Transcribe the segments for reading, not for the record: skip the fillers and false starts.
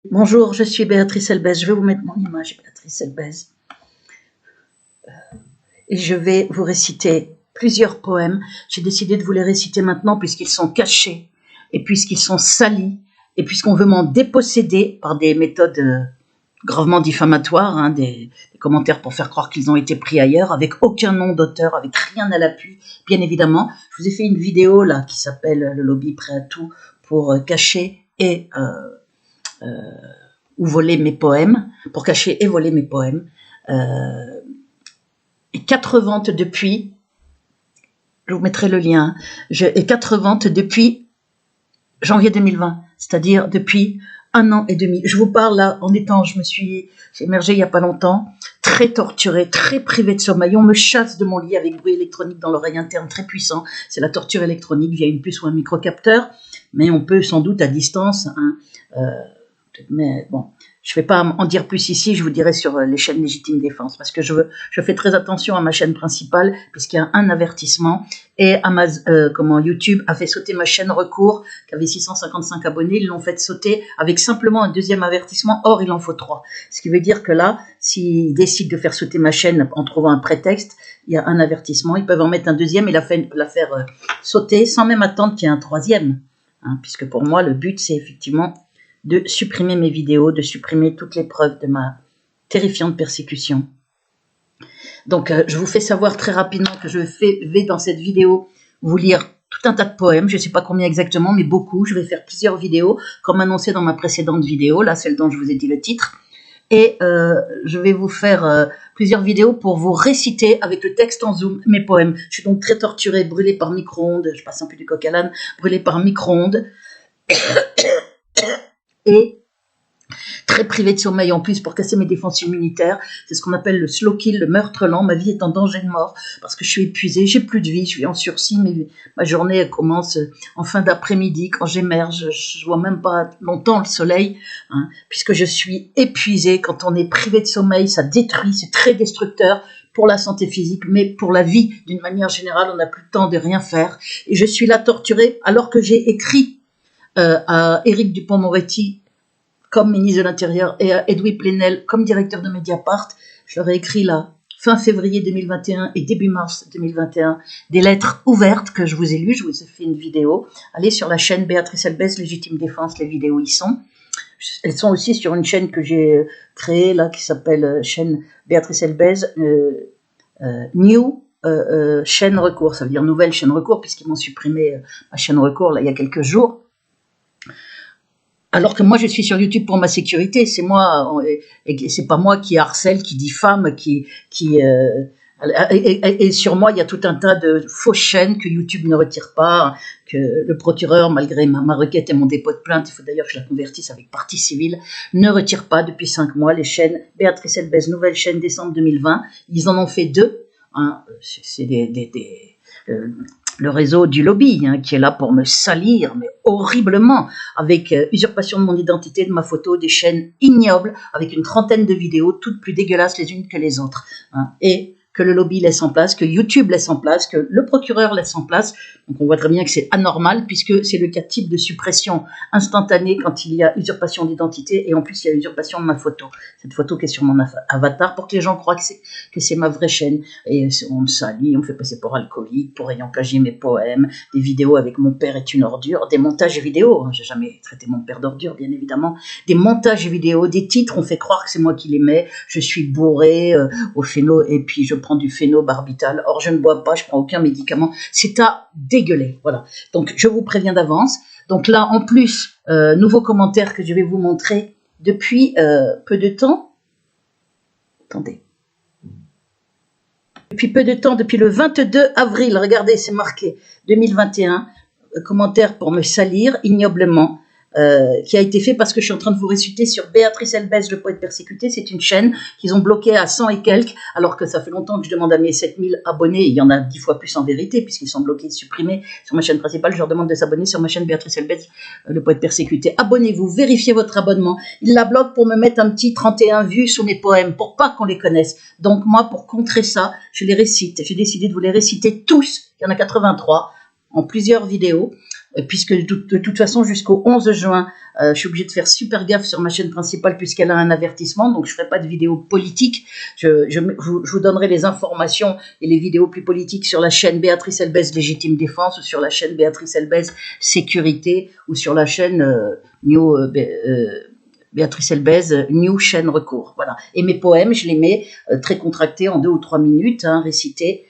Bonjour, je suis Béatrice Elbez. Je vais vous mettre mon image, Béatrice Elbez. Et je vais vous réciter plusieurs poèmes. J'ai décidé de vous les réciter maintenant puisqu'ils sont cachés et puisqu'ils sont salis et puisqu'on veut m'en déposséder par des méthodes gravement diffamatoires, des commentaires pour faire croire qu'ils ont été pris ailleurs, avec aucun nom d'auteur, avec rien à l'appui, bien évidemment. Je vous ai fait une vidéo là qui s'appelle « Le lobby prêt à tout » pour cacher et... ou voler mes poèmes, pour cacher et voler mes poèmes. Et 4 ventes depuis, je vous mettrai le lien, et 4 ventes depuis janvier 2020, c'est-à-dire depuis 1 an et demi. Je vous parle là en étant, j'ai émergé il n'y a pas longtemps, très torturée, très privée de sommeil. On me chasse de mon lit avec bruit électronique dans l'oreille interne très puissant. C'est la torture électronique via une puce ou un microcapteur, mais on peut sans doute à distance, mais bon, je ne vais pas en dire plus ici, je vous dirai sur les chaînes Légitime Défense, parce que je fais très attention à ma chaîne principale, puisqu'il y a un avertissement, et YouTube a fait sauter ma chaîne Recours, qui avait 655 abonnés, ils l'ont fait sauter avec simplement un deuxième avertissement, or il en faut 3. Ce qui veut dire que là, s'ils décident de faire sauter ma chaîne en trouvant un prétexte, il y a un avertissement, ils peuvent en mettre un deuxième et la faire sauter, sans même attendre qu'il y ait un troisième, puisque pour moi, le but, c'est effectivement de supprimer mes vidéos, de supprimer toutes les preuves de ma terrifiante persécution. Donc, je vous fais savoir très rapidement que je vais dans cette vidéo vous lire tout un tas de poèmes, je ne sais pas combien exactement, mais beaucoup. Je vais faire plusieurs vidéos, comme annoncé dans ma précédente vidéo, là, celle dont je vous ai dit le titre. Et je vais vous faire plusieurs vidéos pour vous réciter avec le texte en zoom mes poèmes. Je suis donc très torturée, brûlée par micro-ondes, je passe un peu du coq à l'âne, brûlée par micro-ondes. Et très privé de sommeil en plus pour casser mes défenses immunitaires. C'est ce qu'on appelle le slow kill, le meurtre lent. Ma vie est en danger de mort parce que je suis épuisée, j'ai plus de vie, je suis en sursis, mais ma journée elle commence en fin d'après-midi quand j'émerge. Je vois même pas longtemps le soleil, puisque je suis épuisée. Quand on est privé de sommeil, ça détruit, c'est très destructeur pour la santé physique, mais pour la vie d'une manière générale, on n'a plus le temps de rien faire. Et je suis là torturée alors que j'ai écrit à Éric Dupond-Moretti comme ministre de l'Intérieur et à Edoui Plenel comme directeur de Mediapart. Je leur ai écrit là, fin février 2021 et début mars 2021, des lettres ouvertes que je vous ai lues. Je vous ai fait une vidéo. Allez sur la chaîne Béatrice Elbez, Légitime Défense, les vidéos y sont. Elles sont aussi sur une chaîne que j'ai créée là qui s'appelle chaîne Béatrice Elbez New chaîne Recours. Ça veut dire nouvelle chaîne Recours puisqu'ils m'ont supprimé ma chaîne Recours là il y a quelques jours. Alors que moi, je suis sur YouTube pour ma sécurité. C'est moi, et c'est pas moi qui harcèle, qui diffame, et sur moi, il y a tout un tas de fausses chaînes que YouTube ne retire pas, que le procureur, malgré ma requête et mon dépôt de plainte, il faut d'ailleurs que je la convertisse avec partie civile, ne retire pas depuis 5 mois les chaînes Béatrice Elbez, nouvelle chaîne décembre 2020. Ils en ont fait 2. C'est le réseau du lobby qui est là pour me salir, mais horriblement, avec usurpation de mon identité, de ma photo, des chaînes ignobles, avec une trentaine de vidéos, toutes plus dégueulasses les unes que les autres. Et que le lobby laisse en place, que YouTube laisse en place, que le procureur laisse en place. Donc on voit très bien que c'est anormal, puisque c'est le cas type de suppression instantanée quand il y a usurpation d'identité, et en plus il y a usurpation de ma photo. Cette photo qui est sur mon avatar, pour que les gens croient que c'est ma vraie chaîne. Et on me salit, on me fait passer pour alcoolique, pour ayant plagié mes poèmes, des vidéos avec mon père est une ordure, des montages vidéo, j'ai jamais traité mon père d'ordure, bien évidemment, des montages vidéo, des titres, on fait croire que c'est moi qui les mets, je suis bourré au phéno, et puis je prends du phénobarbital. Or, je ne bois pas, je prends aucun médicament. C'est à dégueuler. Voilà. Donc, je vous préviens d'avance. Donc là, en plus, nouveau commentaire que je vais vous montrer depuis peu de temps. Attendez. Depuis peu de temps, depuis le 22 avril, regardez, c'est marqué 2021, commentaire pour me salir ignoblement. Qui a été fait parce que je suis en train de vous réciter sur Béatrice Elbez, le poète persécuté. C'est une chaîne qu'ils ont bloquée à 100 et quelques, alors que ça fait longtemps que je demande à mes 7000 abonnés, il y en a 10 fois plus en vérité, puisqu'ils sont bloqués, supprimés sur ma chaîne principale. Je leur demande de s'abonner sur ma chaîne Béatrice Elbez, le poète persécuté. Abonnez-vous, vérifiez votre abonnement. Ils la bloquent pour me mettre un petit 31 vues sous mes poèmes, pour pas qu'on les connaisse. Donc moi, pour contrer ça, je les récite. J'ai décidé de vous les réciter tous, il y en a 83, en plusieurs vidéos. puisque de toute façon, jusqu'au 11 juin, je suis obligée de faire super gaffe sur ma chaîne principale puisqu'elle a un avertissement, donc je ne ferai pas de vidéos politiques. Je vous donnerai les informations et les vidéos plus politiques sur la chaîne Béatrice Elbez Légitime Défense, ou sur la chaîne Béatrice Elbez Sécurité, ou sur la chaîne Béatrice Elbez, New chaîne recours. Voilà. Et mes poèmes, je les mets très contractés en 2 ou 3 minutes, hein, récités.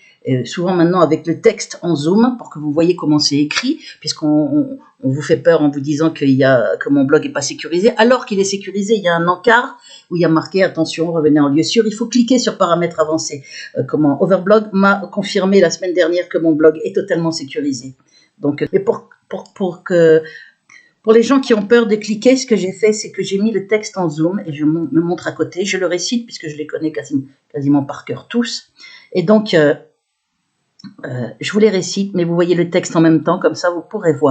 Souvent maintenant avec le texte en zoom pour que vous voyez comment c'est écrit, puisqu'on vous fait peur en vous disant que mon blog est pas sécurisé, alors qu'il est sécurisé. Il y a un encart où il y a marqué attention, revenez en lieu sûr. Il faut cliquer sur paramètres avancés. Overblog m'a confirmé la semaine dernière que mon blog est totalement sécurisé. Donc, et pour les gens qui ont peur de cliquer, ce que j'ai fait, c'est que j'ai mis le texte en zoom et je me montre à côté. Je le récite puisque je les connais quasiment par cœur tous. Et donc, je vous les récite, mais vous voyez le texte en même temps, comme ça vous pourrez vous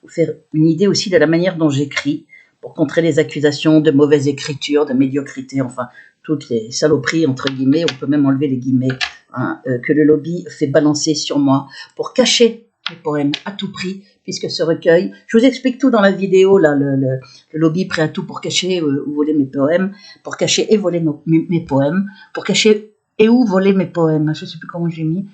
faire une idée aussi de la manière dont j'écris, pour contrer les accusations de mauvaise écriture, de médiocrité, enfin, toutes les saloperies, entre guillemets, on peut même enlever les guillemets, hein, que le lobby fait balancer sur moi, pour cacher mes poèmes à tout prix, puisque ce recueil, je vous explique tout dans la vidéo, là, le lobby prêt à tout pour cacher ou voler mes poèmes, pour cacher et voler mes poèmes, pour cacher et où voler mes poèmes, je ne sais plus comment j'ai mis,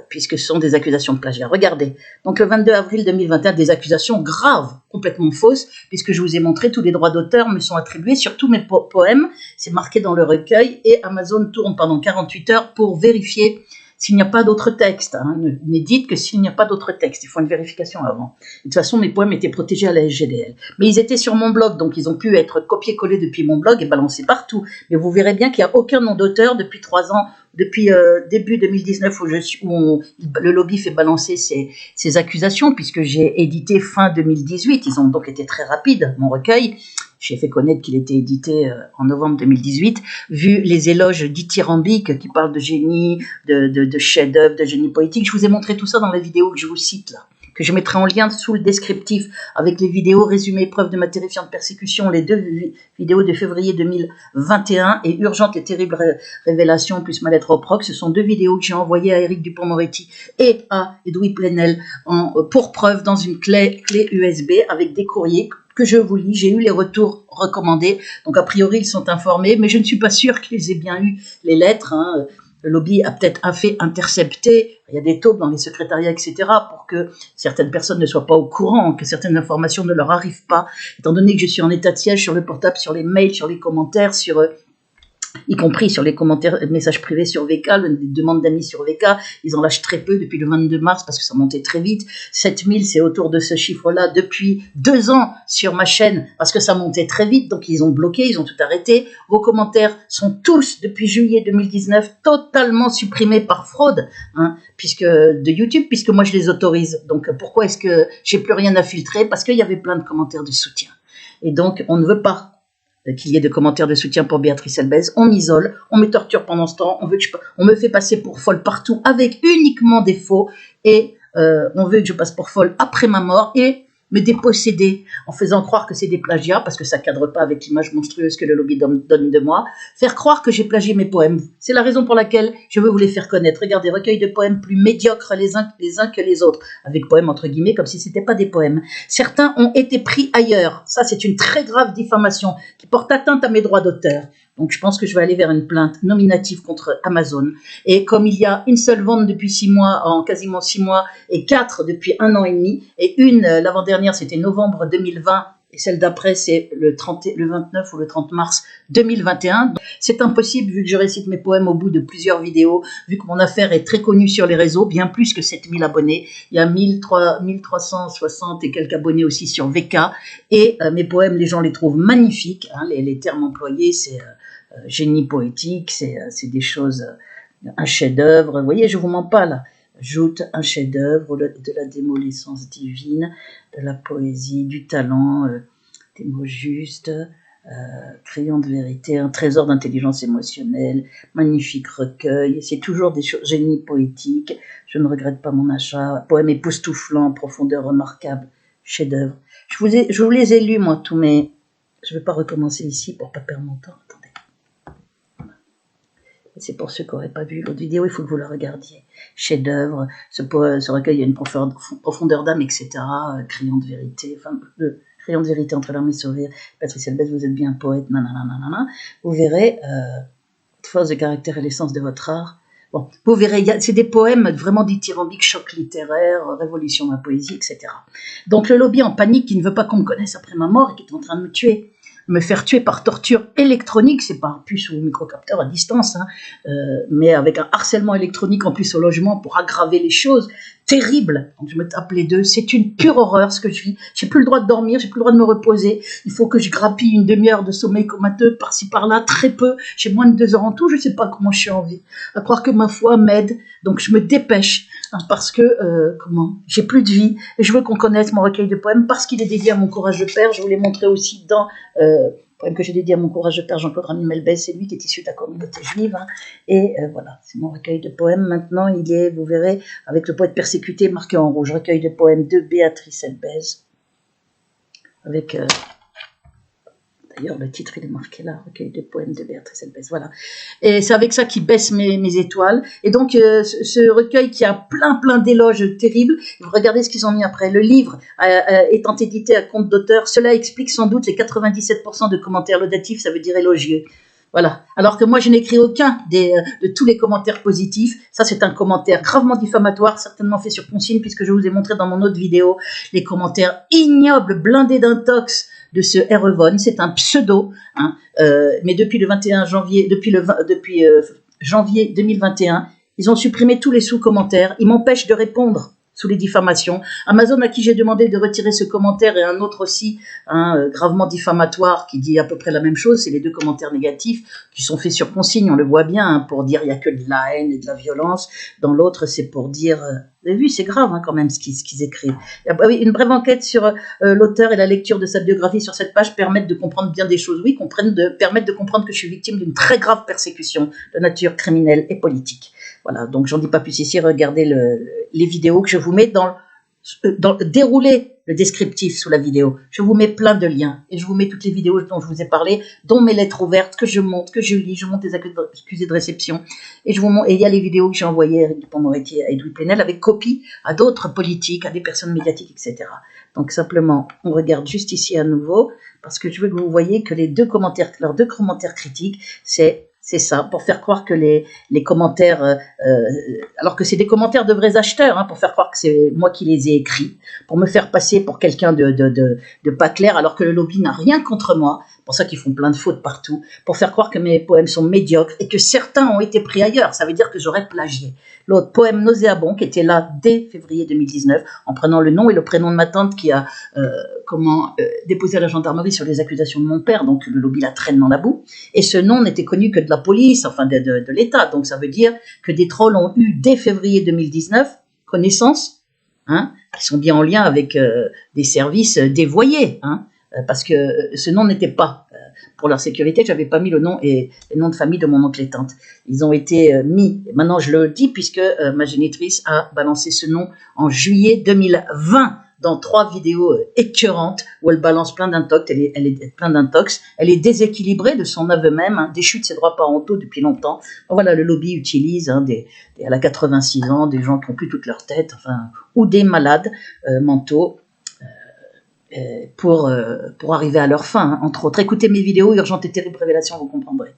puisque ce sont des accusations de plagiat. Regardez, donc le 22 avril 2021, des accusations graves, complètement fausses, puisque je vous ai montré tous les droits d'auteur me sont attribués sur tous mes poèmes, c'est marqué dans le recueil, et Amazon tourne pendant 48 heures pour vérifier s'il n'y a pas d'autres textes. Hein. Ne dites que s'il n'y a pas d'autres textes, il faut une vérification avant. De toute façon, mes poèmes étaient protégés à la SGDL. Mais ils étaient sur mon blog, donc ils ont pu être copiés-collés depuis mon blog et balancés partout. Mais vous verrez bien qu'il n'y a aucun nom d'auteur depuis 3 ans, depuis début 2019 où le lobby fait balancer ces accusations, puisque j'ai édité fin 2018. Ils ont donc été très rapides, mon recueil. J'ai fait connaître qu'il était édité en novembre 2018, vu les éloges dithyrambiques qui parlent de génie, de chef-d'œuvre, de génie poétique. Je vous ai montré tout ça dans la vidéo que je vous cite là, que je mettrai en lien sous le descriptif avec les vidéos résumées preuves de ma terrifiante persécution, les 2 vidéos de février 2021 et urgente et terrible révélation plus ma lettre au proc. Ce sont 2 vidéos que j'ai envoyées à Éric Dupond-Moretti et à Edoui Plenel pour preuve dans une clé USB avec des courriers que je vous lis. J'ai eu les retours recommandés, donc a priori ils sont informés, mais je ne suis pas sûre qu'ils aient bien eu les lettres. Hein. Le lobby a peut-être fait intercepter, il y a des taupes dans les secrétariats, etc., pour que certaines personnes ne soient pas au courant, que certaines informations ne leur arrivent pas, étant donné que je suis en état de siège sur le portable, sur les mails, sur les commentaires, y compris sur les commentaires, messages privés sur VK, les demandes d'amis sur VK, ils en lâchent très peu depuis le 22 mars parce que ça montait très vite. 7000, c'est autour de ce chiffre-là depuis 2 ans sur ma chaîne parce que ça montait très vite, donc ils ont bloqué, ils ont tout arrêté. Vos commentaires sont tous, depuis juillet 2019, totalement supprimés par fraude, hein, de YouTube, puisque moi je les autorise. Donc pourquoi est-ce que j'ai plus rien à filtrer? Parce qu'il y avait plein de commentaires de soutien. Et donc on ne veut pas qu'il y ait de commentaires de soutien pour Béatrice Elbez, on m'isole, on me torture pendant ce temps, on me fait passer pour folle partout avec uniquement des faux, et on veut que je passe pour folle après ma mort et me déposséder en faisant croire que c'est des plagiats parce que ça cadre pas avec l'image monstrueuse que le lobby donne de moi, faire croire que j'ai plagié mes poèmes. C'est la raison pour laquelle je veux vous les faire connaître. Regardez, recueil de poèmes plus médiocres les uns que les autres, avec poèmes entre guillemets comme si c'était pas des poèmes. Certains ont été pris ailleurs. Ça, c'est une très grave diffamation qui porte atteinte à mes droits d'auteur. Donc je pense que je vais aller vers une plainte nominative contre Amazon. Et comme il y a une seule vente depuis 6 mois, en quasiment 6 mois, et 4 depuis 1 an et demi, et une, l'avant-dernière, c'était novembre 2020, et celle d'après, c'est le 29 ou le 30 mars 2021. C'est impossible, vu que je récite mes poèmes au bout de plusieurs vidéos, vu que mon affaire est très connue sur les réseaux, bien plus que 7000 abonnés. Il y a 1360 et quelques abonnés aussi sur VK, et mes poèmes, les gens les trouvent magnifiques. Hein, les termes employés, c'est génie poétique, c'est des choses, un chef-d'œuvre. Vous voyez, je vous mens pas là. Joute un chef-d'œuvre, de la démolescence divine, de la poésie, du talent, des mots justes, crayon de vérité, un trésor d'intelligence émotionnelle, magnifique recueil. C'est toujours des choses, génie poétique. Je ne regrette pas mon achat. Poème époustouflant, profondeur remarquable, chef-d'œuvre. Je vous les ai lus moi tous, mais je ne vais pas recommencer ici pour pas perdre mon temps. Attendez. c'est pour ceux qui n'auraient pas vu l'autre vidéo, il faut que vous la regardiez. Chef-d'œuvre, ce recueil a une profondeur d'âme, etc. Criant de vérité, enfin, Crayon de vérité entre l'armée sauvée, Patrice Elbès, vous êtes bien poète, nanana. Vous verrez force de caractère et l'essence de votre art. Bon, vous verrez, c'est des poèmes vraiment dithyrambiques, choc littéraire, révolution de la poésie, etc. Donc le lobby en panique qui ne veut pas qu'on me connaisse après ma mort et qui est en train de me faire tuer par torture électronique, c'est pas un puce ou microcapteur à distance, hein, mais avec un harcèlement électronique en plus au logement pour aggraver les choses, terrible. Donc je me tape les deux, c'est une pure horreur ce que je vis. J'ai plus le droit de dormir, j'ai plus le droit de me reposer. Il faut que je grappille une demi-heure de sommeil comateux par-ci par-là, très peu. J'ai moins de 2 heures en tout, je sais pas comment je suis en vie. À croire que ma foi m'aide, donc je me dépêche hein, parce que j'ai plus de vie et je veux qu'on connaisse mon recueil de poèmes parce qu'il est dédié à mon courage de père. Je vous l'ai montré aussi dans poème que j'ai dédié à mon courage de père Jean-Claude Ramy-Melbès, c'est lui qui est issu de la communauté juive. Hein, et voilà, c'est mon recueil de poèmes. Maintenant, il est, vous verrez, avec le poète persécuté marqué en rouge, recueil de poèmes de Béatrice Elbès. Avec, d'ailleurs, le titre, il est marqué là, recueil de poèmes de Béatrice Elbès. Voilà. Et c'est avec ça qu'il baisse mes étoiles. Et donc, ce recueil qui a plein d'éloges terribles, vous regardez ce qu'ils ont mis après. Le livre étant édité à compte d'auteur, cela explique sans doute les 97% de commentaires laudatifs, ça veut dire élogieux. Voilà. Alors que moi, je n'écris aucun de tous les commentaires positifs. Ça, c'est un commentaire gravement diffamatoire, certainement fait sur consigne, puisque je vous ai montré dans mon autre vidéo les commentaires ignobles, blindés d'intox de ce Erevon. C'est un pseudo, hein, mais depuis le 21 janvier, depuis janvier 2021, ils ont supprimé tous les sous-commentaires. Ils m'empêchent de répondre sous les diffamations. Amazon, à qui j'ai demandé de retirer ce commentaire et un autre aussi, gravement diffamatoire, qui dit à peu près la même chose, c'est les 2 commentaires négatifs qui sont faits sur consigne, on le voit bien, hein, pour dire il n'y a que de la haine et de la violence. Dans l'autre, c'est pour dire... vous avez vu, c'est grave hein, quand même ce qu'ils écrivent. Oui, une brève enquête sur l'auteur et la lecture de sa biographie sur cette page permettent de comprendre bien des choses. Oui, permettent de comprendre que je suis victime d'une très grave persécution de nature criminelle et politique. Voilà, donc j'en dis pas plus ici, regardez les vidéos que je vous mets dans dérouler le descriptif sous la vidéo. Je vous mets plein de liens et je vous mets toutes les vidéos dont je vous ai parlé, dont mes lettres ouvertes que je monte, que je lis, je monte les accusés de réception et il y a les vidéos que j'ai envoyées pendant été à Edoui Plenel avec copie à d'autres politiques, à des personnes médiatiques, etc. Donc simplement, on regarde juste ici à nouveau parce que je veux que vous voyez que leurs 2 commentaires critiques, c'est ça, pour faire croire que les commentaires, alors que c'est des commentaires de vrais acheteurs, hein, pour faire croire que c'est moi qui les ai écrits, pour me faire passer pour quelqu'un de pas clair, alors que le lobby n'a rien contre moi, pour ça qu'ils font plein de fautes partout, pour faire croire que mes poèmes sont médiocres et que certains ont été pris ailleurs, ça veut dire que j'aurais plagié. L'autre poème nauséabond qui était là dès février 2019, en prenant le nom et le prénom de ma tante qui a déposé à la gendarmerie sur les accusations de mon père, donc le lobby la traîne dans la boue, et ce nom n'était connu que de la police, enfin de l'État, donc ça veut dire que des trolls ont eu dès février 2019 connaissance, hein, qui sont bien en lien avec des services dévoyés, hein, parce que ce nom n'était pas, pour leur sécurité, j'avais pas mis le nom et le nom de famille de mon oncle et tante. Ils ont été mis, maintenant je le dis puisque ma génitrice a balancé ce nom en juillet 2020 dans 3 vidéos écœurantes où elle balance plein d'intox, elle est déséquilibrée de son aveu même, hein, déchue de ses droits parentaux depuis longtemps. Voilà, le lobby utilise hein, elle a 86 ans, des gens qui n'ont plus toute leur tête, enfin, ou des malades mentaux, pour arriver à leur fin, hein, entre autres. Écoutez mes vidéos, Urgente et terrible révélation, vous comprendrez.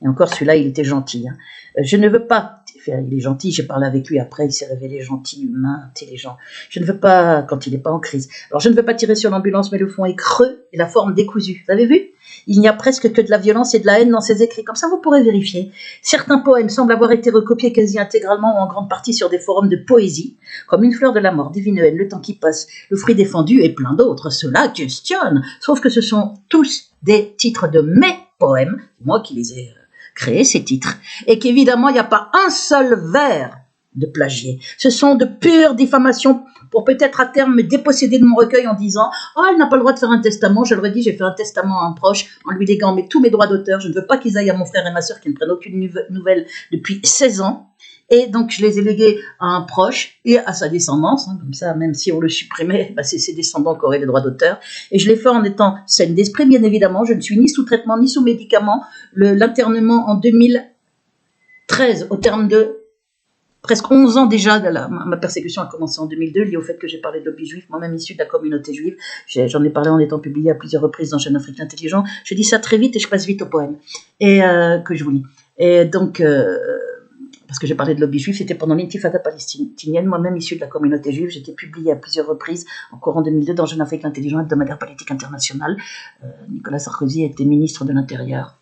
Et encore, celui-là, il était gentil. Hein. Je ne veux pas... Il est gentil, j'ai parlé avec lui après, il s'est révélé gentil, humain, intelligent. Je ne veux pas... Quand il n'est pas en crise. Alors, je ne veux pas tirer sur l'ambulance, mais le fond est creux et la forme décousue. Vous avez vu ? Il n'y a presque que de la violence et de la haine dans ses écrits. Comme ça, vous pourrez vérifier. Certains poèmes semblent avoir été recopiés quasi intégralement ou en grande partie sur des forums de poésie, comme Une fleur de la mort, Divine haine, Le temps qui passe, Le fruit défendu et plein d'autres. Cela questionne. Sauf que ce sont tous des titres de mes poèmes, moi qui les ai créés, ces titres, et qu'évidemment, il n'y a pas un seul vers de plagié. Ce sont de pures diffamations pour peut-être à terme me déposséder de mon recueil en disant « Oh, elle n'a pas le droit de faire un testament. » Je le redis, j'ai fait un testament à un proche en lui léguant tous mes droits d'auteur. Je ne veux pas qu'ils aillent à mon frère et ma sœur qui ne prennent aucune nouvelle depuis 16 ans. Et donc, je les ai légués à un proche et à sa descendance. Hein, comme ça, même si on le supprimait, bah, c'est ses descendants qui auraient les droits d'auteur. Et je l'ai fait en étant saine d'esprit, bien évidemment. Je ne suis ni sous traitement, ni sous médicament. L'internement en 2013 2013, au terme de presque 11 ans déjà, ma persécution a commencé en 2002, liée au fait que j'ai parlé de lobby juif, moi-même issu de la communauté juive. J'en ai parlé en étant publié à plusieurs reprises dans Jeune Afrique Intelligent. Je dis ça très vite et je passe vite au poème et que je vous lis. Et donc, parce que j'ai parlé de lobby juif, c'était pendant l'intifada palestinienne, moi-même issu de la communauté juive. J'étais publié à plusieurs reprises, encore en 2002, dans Jeune Afrique Intelligent, hebdomadaire politique international. Nicolas Sarkozy était ministre de l'Intérieur.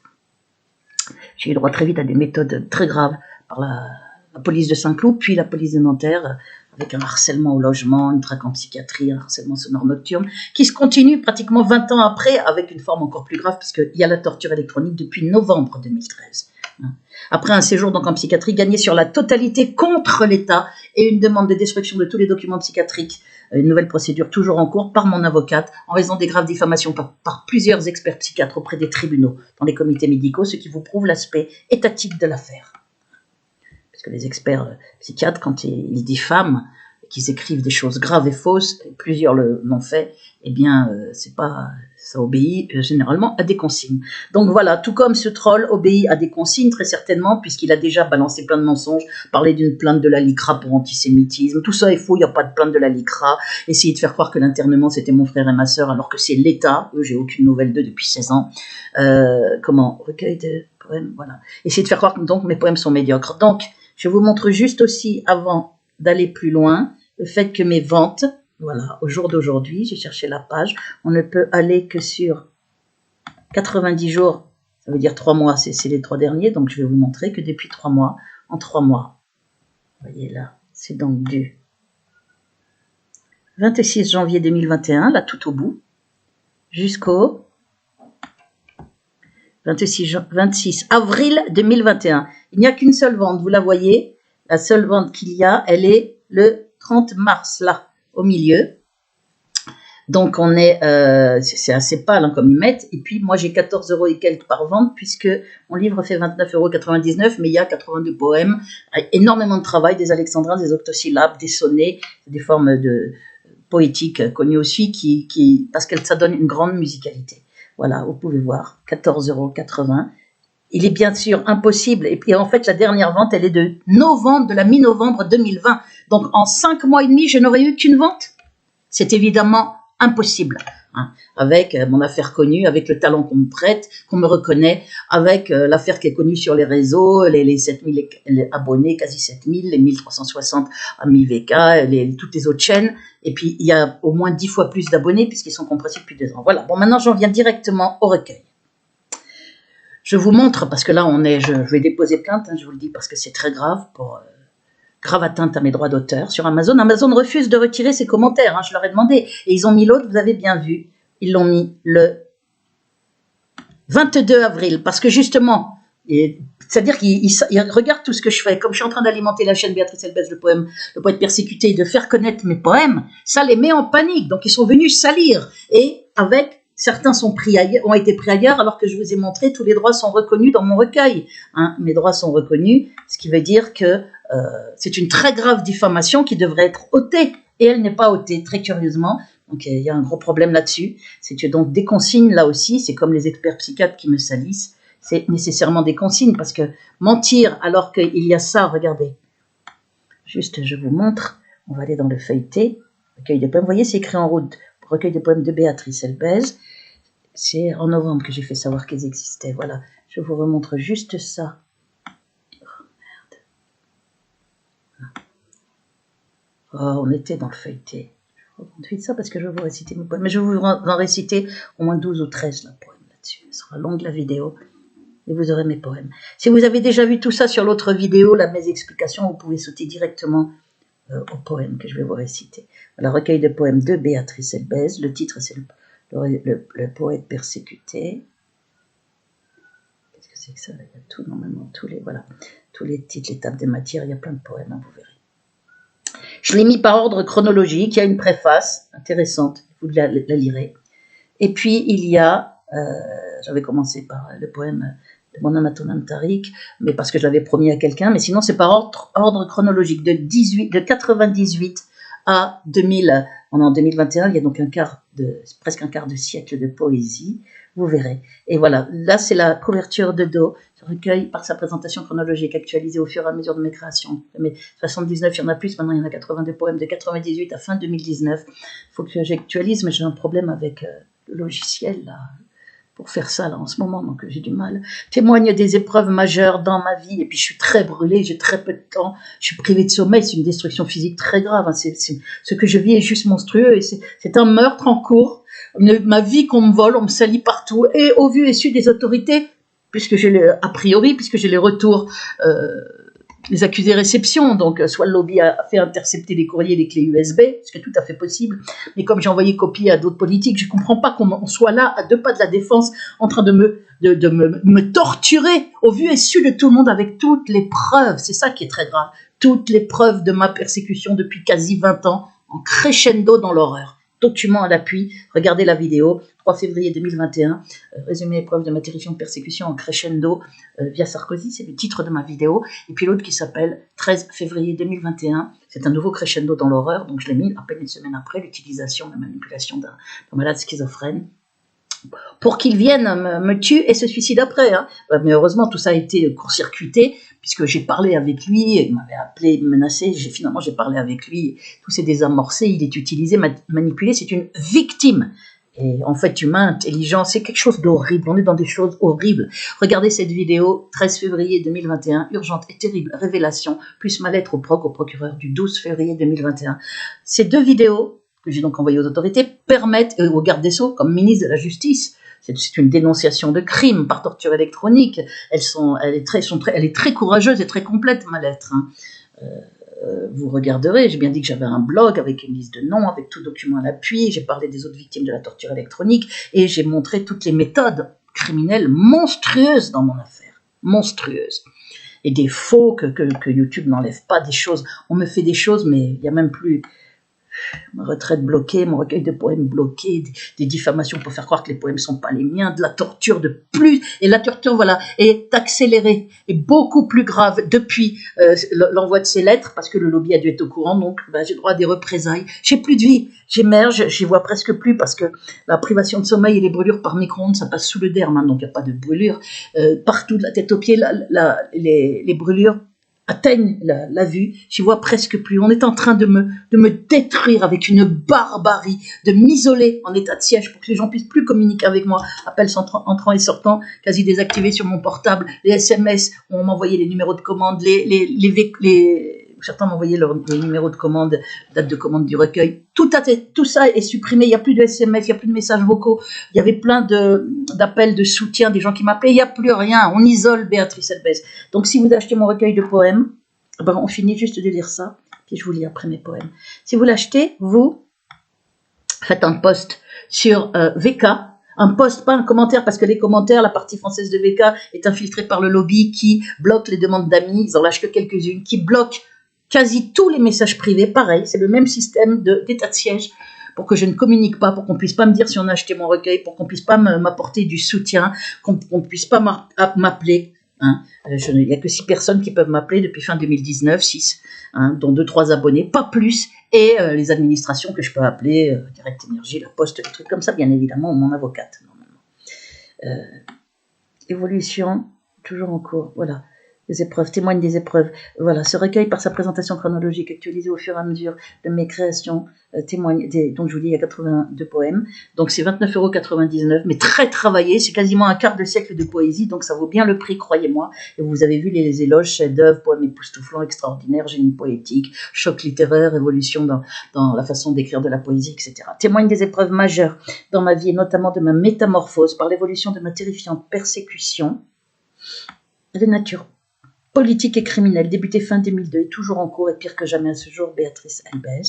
J'ai eu droit très vite à des méthodes très graves par la police de Saint-Cloud, puis la police de Nanterre, avec un harcèlement au logement, une traque en psychiatrie, un harcèlement sonore nocturne, qui se continue pratiquement 20 ans après, avec une forme encore plus grave, puisqu'il y a la torture électronique depuis novembre 2013. Après un séjour donc en psychiatrie gagné sur la totalité contre l'État et une demande de destruction de tous les documents psychiatriques, une nouvelle procédure toujours en cours par mon avocate en raison des graves diffamations par plusieurs experts psychiatres auprès des tribunaux dans les comités médicaux, ce qui vous prouve l'aspect étatique de l'affaire. Parce que les experts psychiatres, quand ils diffament, qu'ils écrivent des choses graves et fausses, et plusieurs l'ont fait, eh bien, c'est pas, ça obéit généralement à des consignes. Donc voilà, tout comme ce troll obéit à des consignes, très certainement, puisqu'il a déjà balancé plein de mensonges, parlé d'une plainte de la LICRA pour antisémitisme, tout ça est faux, il n'y a pas de plainte de la LICRA, essayer de faire croire que l'internement c'était mon frère et ma sœur, alors que c'est l'État, eux j'ai aucune nouvelle d'eux depuis 16 ans, recueil de poèmes, voilà, essayer de faire croire que donc mes poèmes sont médiocres. Donc, je vous montre juste aussi, avant d'aller plus loin, le fait que mes ventes, voilà, au jour d'aujourd'hui, j'ai cherché la page, on ne peut aller que sur 90 jours, ça veut dire 3 mois, c'est les 3 derniers, donc je vais vous montrer que depuis 3 mois, en 3 mois, vous voyez là, c'est donc du 26 janvier 2021, là tout au bout, jusqu'au 26 avril 2021. Il n'y a qu'une seule vente, vous la voyez, la seule vente qu'il y a, elle est le 30 mars, là, au milieu. Donc, on est, c'est assez pâle hein, comme ils mettent. Et puis, moi, j'ai 14 € et quelques par vente, puisque mon livre fait 29,99 €, mais il y a 82 poèmes, énormément de travail, des alexandrins, des octosyllabes, des sonnets, des formes de poétiques connues aussi, parce que ça donne une grande musicalité. Voilà, vous pouvez voir, 14,80 €. Il est bien sûr impossible, et puis en fait la dernière vente elle est de la mi-novembre 2020, donc en 5 mois et demi je n'aurais eu qu'une vente. C'est évidemment impossible, hein, avec mon affaire connue, avec le talent qu'on me prête, qu'on me reconnaît, avec l'affaire qui est connue sur les réseaux, les 7000 abonnés, quasi 7000, les 1360 amis VK, toutes les autres chaînes, et puis il y a au moins 10 fois plus d'abonnés puisqu'ils sont compressés depuis 2 ans. Voilà, bon maintenant j'en viens directement au recueil. Je vous montre, parce que là, je vais déposer plainte, hein, je vous le dis, parce que c'est très grave, pour grave atteinte à mes droits d'auteur sur Amazon. Amazon refuse de retirer ses commentaires, hein, je leur ai demandé. Et ils ont mis l'autre, vous avez bien vu, ils l'ont mis le 22 avril, parce que justement, c'est-à-dire qu'ils regardent tout ce que je fais. Comme je suis en train d'alimenter la chaîne Béatrice Elbez, le poète persécuté, et de faire connaître mes poèmes, ça les met en panique. Donc, ils sont venus salir. Et avec... Certains ont été pris ailleurs, alors que je vous ai montré, tous les droits sont reconnus dans mon recueil. Hein, mes droits sont reconnus, ce qui veut dire que c'est une très grave diffamation qui devrait être ôtée. Et elle n'est pas ôtée, très curieusement. Donc il y a un gros problème là-dessus. C'est que donc des consignes, là aussi, c'est comme les experts psychiatres qui me salissent, c'est nécessairement des consignes, parce que mentir alors qu'il y a ça, regardez. Juste, je vous montre, on va aller dans le feuilleté. Recueil des poèmes, vous voyez, c'est écrit en rouge. Recueil de poèmes de Béatrice Elbez. C'est en novembre que j'ai fait savoir qu'ils existaient. Voilà, je vous remontre juste ça. Oh, merde. Oh, on était dans le feuilleté. Je vous remonte vite ça parce que je vais vous réciter mes poèmes. Mais je vais vous en réciter au moins 12 ou 13 poèmes là-dessus. Ce sera longue la vidéo et vous aurez mes poèmes. Si vous avez déjà vu tout ça sur l'autre vidéo, là, mes explications, vous pouvez sauter directement au poème que je vais vous réciter. Voilà, recueil de poèmes de Béatrice Elbez. Le titre, c'est le poète persécuté. Qu'est-ce que c'est que ça? Il y a tout, normalement, tous les titres, les tables de matière, il y a plein de poèmes, hein, vous verrez. Je l'ai mis par ordre chronologique, il y a une préface intéressante, vous la lirez. Et puis, il y a, j'avais commencé par le poème de mon Amatonam Tariq, mais parce que je l'avais promis à quelqu'un, mais sinon c'est par ordre chronologique, de 98 à 2000, on est en 2021, il y a donc presque un quart de siècle de poésie, vous verrez. Et voilà, là c'est la couverture de dos Ce recueil, par sa présentation chronologique actualisée au fur et à mesure de mes créations. Mais 79, il y en a plus, maintenant il y en a 82 poèmes de 98 à fin 2019. Il faut que j'actualise, mais j'ai un problème avec le logiciel là, pour faire ça là en ce moment, donc j'ai du mal. Témoigne des épreuves majeures dans ma vie, et puis je suis très brûlée, j'ai très peu de temps, je suis privée de sommeil, c'est une destruction physique très grave, hein. Ce que je vis est juste monstrueux, et c'est un meurtre en cours, ma vie qu'on me vole, on me salit partout, et au vu et su des autorités, puisque j'ai a priori, puisque j'ai les retours, les accusés réception, donc soit le lobby a fait intercepter les courriers, les clés USB, ce qui est tout à fait possible, mais comme j'ai envoyé copie à d'autres politiques, je ne comprends pas qu'on soit là, à 2 pas de la défense, en train de me torturer, au vu et su de tout le monde, avec toutes les preuves, c'est ça qui est très grave, toutes les preuves de ma persécution depuis quasi 20 ans, en crescendo dans l'horreur. Document à l'appui, regardez la vidéo, 3 février 2021, résumé épreuve de ma terrifiante persécution en crescendo via Sarkozy, c'est le titre de ma vidéo, et puis l'autre qui s'appelle 13 février 2021, c'est un nouveau crescendo dans l'horreur, donc je l'ai mis à peine une semaine après, l'utilisation, la manipulation d'un malade schizophrène, pour qu'il vienne me tuer et se suicide après. Hein. Mais heureusement, tout ça a été court-circuité, puisque j'ai parlé avec lui, il m'avait appelé, menacé, finalement j'ai parlé avec lui, tout s'est désamorcé, il est utilisé, manipulé, c'est une victime. Et en fait, humain, intelligent, c'est quelque chose d'horrible, on est dans des choses horribles. Regardez cette vidéo, 13 février 2021, urgente et terrible révélation, plus ma lettre au procureur du 12 février 2021. Ces 2 vidéos, que j'ai donc envoyées aux autorités, permettent, au garde des Sceaux, comme ministre de la Justice, c'est une dénonciation de crime par torture électronique, elle est très courageuse et très complète, ma lettre. Hein. Vous regarderez, j'ai bien dit que j'avais un blog avec une liste de noms, avec tout document à l'appui, j'ai parlé des autres victimes de la torture électronique, et j'ai montré toutes les méthodes criminelles monstrueuses dans mon affaire, monstrueuses. Et des faux que YouTube n'enlève pas, des choses, on me fait des choses, mais il n'y a même plus... Ma retraite bloquée, mon recueil de poèmes bloqué, des diffamations pour faire croire que les poèmes ne sont pas les miens, de la torture de plus, et la torture, voilà, est accélérée, et beaucoup plus grave depuis l'envoi de ces lettres, parce que le lobby a dû être au courant, donc j'ai droit à des représailles. J'ai plus de vie, j'émerge, j'y vois presque plus, parce que la privation de sommeil et les brûlures par micro-ondes, ça passe sous le derme, hein, donc il n'y a pas de brûlure. Partout, de la tête aux pieds, les brûlures atteignent la vue, j'y vois presque plus. On est en train de me détruire avec une barbarie, de m'isoler en état de siège pour que les gens puissent plus communiquer avec moi. Appels entrant et sortant, quasi désactivés sur mon portable, les SMS, on m'envoyait les numéros de commande, certains m'envoyaient les numéros de commande, date de commande du recueil. Tout ça est supprimé, il n'y a plus de SMS, il n'y a plus de messages vocaux, il y avait plein d'appels de soutien, des gens qui m'appelaient, il n'y a plus rien, on isole Béatrice Elbez. Donc si vous achetez mon recueil de poèmes, on finit juste de lire ça, puis je vous lis après mes poèmes. Si vous l'achetez, vous faites un post sur VK, un post, pas un commentaire, parce que les commentaires, la partie française de VK est infiltrée par le lobby qui bloque les demandes d'amis, ils en lâchent que quelques-unes, qui bloque quasi tous les messages privés, pareil, c'est le même système d'état de siège pour que je ne communique pas, pour qu'on puisse pas me dire si on a acheté mon recueil, pour qu'on puisse pas m'apporter du soutien, qu'on puisse pas m'appeler. Hein. Il n'y a que 6 personnes qui peuvent m'appeler depuis fin 2019, 6, hein, dont 2-3 abonnés, pas plus, et les administrations que je peux appeler, Direct Énergie, La Poste, des trucs comme ça, bien évidemment, ou mon avocate, normalement. Évolution, toujours en cours, voilà. Des épreuves, témoigne des épreuves. Voilà, ce recueil, par sa présentation chronologique actualisée au fur et à mesure de mes créations, témoigne donc je vous dis, il y a 82 poèmes. Donc c'est 29,99 €, mais très travaillé. C'est quasiment un quart de siècle de poésie, donc ça vaut bien le prix, croyez-moi. Et vous avez vu les éloges, chefs-d'œuvre, poèmes époustouflants, extraordinaires, génie poétique, choc littéraire, évolution dans la façon d'écrire de la poésie, etc. Témoigne des épreuves majeures dans ma vie, et notamment de ma métamorphose par l'évolution de ma terrifiante persécution de nature politique et criminelle, débutée fin 2002 et toujours en cours et pire que jamais à ce jour, Béatrice Elbez.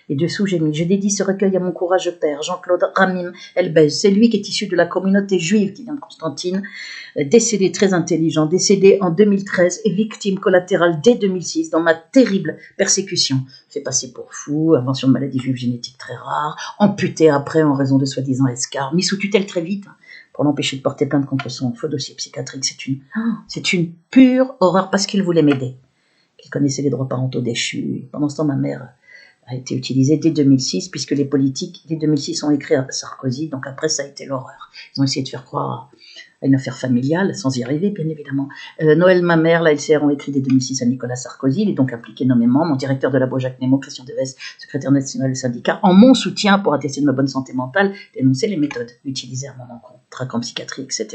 Et dessous, j'ai mis « Je dédie ce recueil à mon courageux père, Jean-Claude Ramim Elbez. C'est lui qui est issu de la communauté juive qui vient de Constantine, décédé très intelligent, décédé en 2013 et victime collatérale dès 2006 dans ma terrible persécution. Fait passer pour fou, invention de maladie juive génétique très rare, amputé après en raison de soi-disant escarres, mis sous tutelle très vite, pour l'empêcher de porter plainte contre son faux dossier psychiatrique. C'est une pure horreur parce qu'il voulait m'aider. Il connaissait les droits parentaux déchus. Pendant ce temps, ma mère a été utilisée dès 2006, puisque les politiques, dès 2006, ont écrit à Sarkozy, donc après, ça a été l'horreur. Ils ont essayé de faire croire à une affaire familiale, sans y arriver, bien évidemment. Noël Mamère, la LCR ont écrit dès 2006 à Nicolas Sarkozy. Il est donc impliqué nommément. Mon directeur de labo, Jacques Nemo, Christian Deves, secrétaire national du syndicat, en mon soutien pour attester de ma bonne santé mentale, dénoncer les méthodes utilisées à mon encontre, traquant psychiatrie, etc.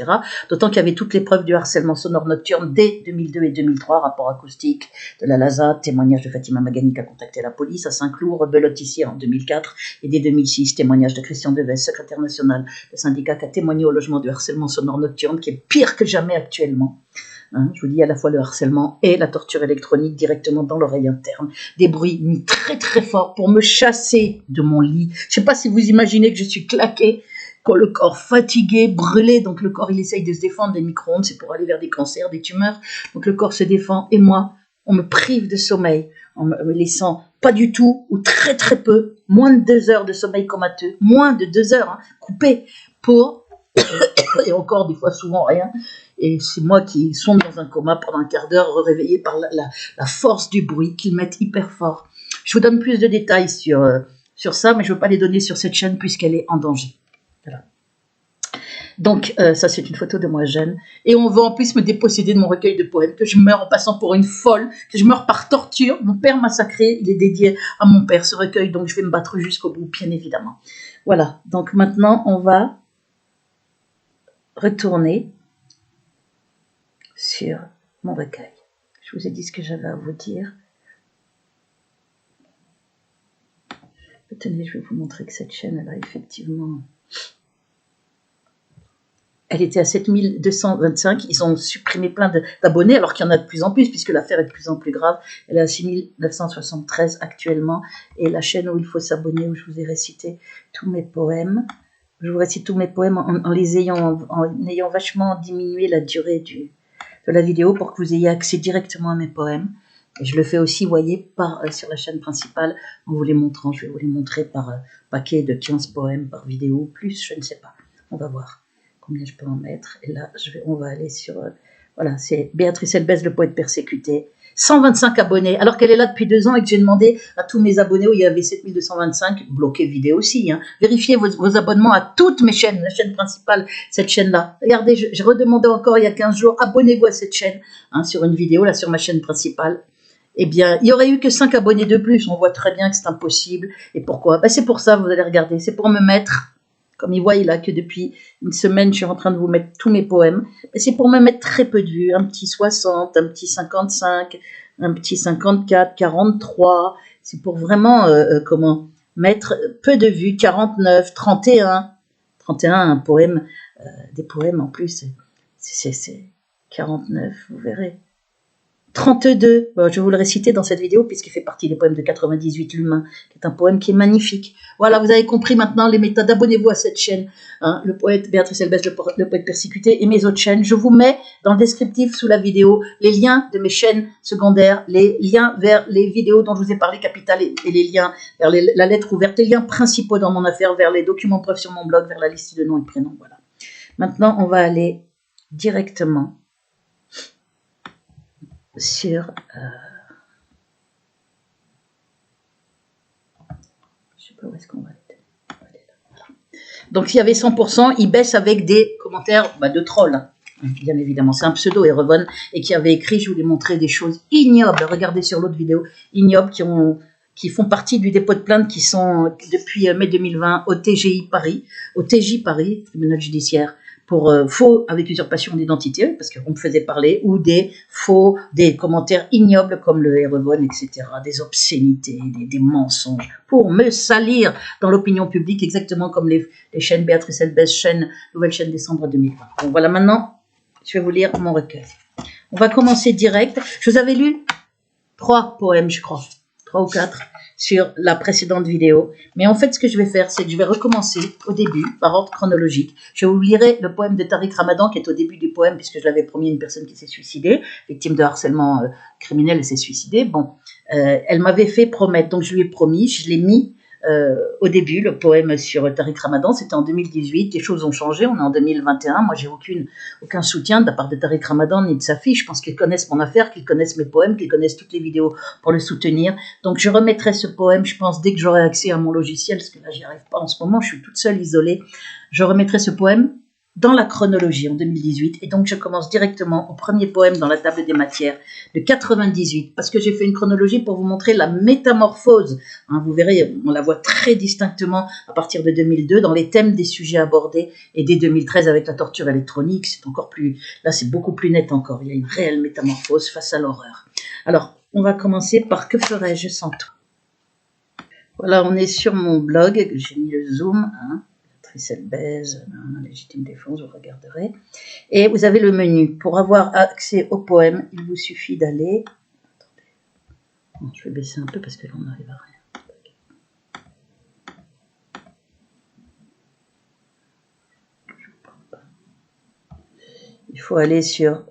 D'autant qu'il y avait toutes les preuves du harcèlement sonore nocturne dès 2002 et 2003, rapport acoustique de la LASA, témoignage de Fatima Magani qui a contacté la police à Saint-Cloud, rebelote ici en 2004, et dès 2006, témoignage de Christian Deves, secrétaire national du syndicat qui a témoigné au logement du harcèlement sonore nocturne, qui est pire que jamais actuellement. Hein, je vous dis à la fois le harcèlement et la torture électronique directement dans l'oreille interne. Des bruits mis très très forts pour me chasser de mon lit. Je ne sais pas si vous imaginez que je suis claquée, quand le corps fatigué, brûlé, donc le corps il essaye de se défendre des micro-ondes, c'est pour aller vers des cancers, des tumeurs, donc le corps se défend, et moi, on me prive de sommeil, en me laissant pas du tout, ou très très peu, moins de 2 heures de sommeil comateux, moins de 2 heures, hein, coupé, pour, et encore des fois souvent rien, et c'est moi qui sombre dans un coma pendant un quart d'heure, réveillé par la force du bruit qu'ils mettent hyper fort. Je vous donne plus de détails sur ça, mais je ne veux pas les donner sur cette chaîne puisqu'elle est en danger. Voilà. Donc, ça, c'est une photo de moi jeune. Et on veut en plus me déposséder de mon recueil de poèmes, que je meurs en passant pour une folle, que je meurs par torture. Mon père massacré, il est dédié à mon père, ce recueil, donc je vais me battre jusqu'au bout, bien évidemment. Voilà, donc maintenant, on va retourner sur mon recueil. Je vous ai dit ce que j'avais à vous dire. Tenez, je vais vous montrer que cette chaîne, elle a effectivement... Elle était à 7225, ils ont supprimé plein d'abonnés, alors qu'il y en a de plus en plus, puisque l'affaire est de plus en plus grave. Elle est à 6973 actuellement, et la chaîne où il faut s'abonner, où je vous ai récité tous mes poèmes. Je vous récite tous mes poèmes en ayant vachement diminué la durée de la vidéo pour que vous ayez accès directement à mes poèmes. Et je le fais aussi, vous voyez, sur la chaîne principale, en vous les montrant. Je vais vous les montrer par paquet de 15 poèmes par vidéo, ou plus, je ne sais pas. On va voir combien je peux en mettre. Et là, on va aller sur... voilà, c'est Béatrice Elbès, le poète persécuté. 125 abonnés, alors qu'elle est là depuis 2 ans et que j'ai demandé à tous mes abonnés où il y avait 7225, bloqué vidéo aussi, hein. Vérifiez vos abonnements à toutes mes chaînes, la chaîne principale, cette chaîne-là. Regardez, j'ai redemandé encore il y a 15 jours, abonnez-vous à cette chaîne, hein, sur une vidéo, là, sur ma chaîne principale. Eh bien, il n'y aurait eu que 5 abonnés de plus, on voit très bien que c'est impossible. Et pourquoi? Ben, c'est pour ça, vous allez regarder, c'est pour me mettre... Comme il voit là que depuis une semaine, je suis en train de vous mettre tous mes poèmes. C'est pour me mettre très peu de vues, un petit 60, un petit 55, un petit 54, 43. C'est pour vraiment, mettre peu de vues, 49, 31. 31, un poème, des poèmes en plus, c'est 49, vous verrez. 32, bon, je vais vous le réciter dans cette vidéo puisqu'il fait partie des poèmes de 98, L'Humain, qui est un poème qui est magnifique. Voilà, vous avez compris maintenant les méthodes. Abonnez-vous à cette chaîne, hein, le poète Béatrice Elbès, le poète persécuté, et mes autres chaînes. Je vous mets dans le descriptif sous la vidéo les liens de mes chaînes secondaires, les liens vers les vidéos dont je vous ai parlé, Capital, et les liens vers la lettre ouverte, les liens principaux dans mon affaire, vers les documents preuves sur mon blog, vers la liste de noms et de prénoms. Voilà. Maintenant, on va aller directement sur... je sais pas où est-ce qu'on va être. Voilà. Donc, s'il y avait 100%, il baisse avec des commentaires de trolls, hein, bien évidemment. C'est un pseudo, Erevon, et qui avait écrit, je vous l'ai montré, des choses ignobles. Regardez sur l'autre vidéo, ignobles, qui font partie du dépôt de plainte, qui sont, depuis mai 2020, au TGI Paris, tribunal judiciaire, pour faux avec usurpation d'identité, parce qu'on me faisait parler, ou des commentaires ignobles comme le Erevon, etc., des obscénités, des mensonges, pour me salir dans l'opinion publique, exactement comme les chaînes Béatrice Elbès, nouvelle chaîne décembre 2020. Donc voilà, maintenant, je vais vous lire mon recueil. On va commencer direct. Je vous avais lu 3 poèmes, je crois, 3 ou 4, sur la précédente vidéo. Mais en fait, ce que je vais faire, c'est que je vais recommencer au début, par ordre chronologique. Je vous lirai le poème de Tariq Ramadan, qui est au début du poème, puisque je l'avais promis à une personne qui s'est suicidée, victime de harcèlement criminel, elle s'est suicidée. Bon, elle m'avait fait promettre, donc je lui ai promis, je l'ai mis au début, le poème sur Tariq Ramadan, c'était en 2018, les choses ont changé, on est en 2021, moi j'ai aucun soutien de la part de Tariq Ramadan ni de sa fille, je pense qu'ils connaissent mon affaire, qu'ils connaissent mes poèmes, qu'ils connaissent toutes les vidéos pour le soutenir, donc je remettrai ce poème, je pense, dès que j'aurai accès à mon logiciel, parce que là j'y arrive pas en ce moment, je suis toute seule, isolée, je remettrai ce poème dans la chronologie en 2018. Et donc, je commence directement au premier poème dans la table des matières de 98, parce que j'ai fait une chronologie pour vous montrer la métamorphose. Hein, vous verrez, on la voit très distinctement à partir de 2002 dans les thèmes des sujets abordés, et dès 2013 avec la torture électronique, c'est encore plus, là c'est beaucoup plus net encore. Il y a une réelle métamorphose face à l'horreur. Alors, on va commencer par Que ferais-je sans toi? Voilà, on est sur mon blog, j'ai mis le zoom, hein. Tricelle Baise, légitime défense, vous regarderez. Et vous avez le menu. Pour avoir accès au poème, il vous suffit d'aller... Attendez. Je vais baisser un peu parce que là, on n'arrive à rien. Il faut aller sur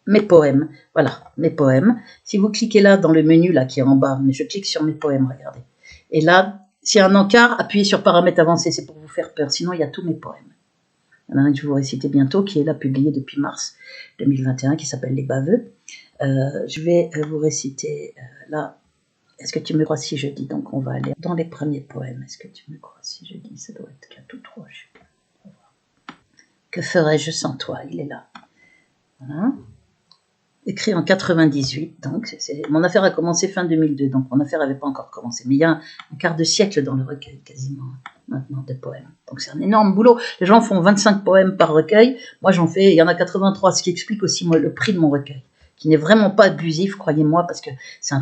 mes poèmes. Voilà, mes poèmes. Si vous cliquez là dans le menu là qui est en bas, mais je clique sur mes poèmes, regardez. Et là, s'il y a un encart, appuyez sur paramètres avancés, c'est pour vous faire peur. Sinon, il y a tous mes poèmes. Il y en a un que je vais vous réciter bientôt, qui est là publié depuis mars 2021, qui s'appelle Les Baveux. Je vais vous réciter là. Est-ce que tu me crois si je dis? Donc on va aller dans les premiers poèmes. Est-ce que tu me crois si je dis? Ça doit être là tout droit. Que ferais-je sans toi? Il est là. Voilà. Écrit en 98, donc mon affaire a commencé fin 2002, donc mon affaire n'avait pas encore commencé. Mais il y a un quart de siècle dans le recueil, quasiment, maintenant, de poèmes. Donc c'est un énorme boulot. Les gens font 25 poèmes par recueil. Moi, j'en fais, il y en a 83, ce qui explique aussi moi, le prix de mon recueil, qui n'est vraiment pas abusif, croyez-moi, parce que c'est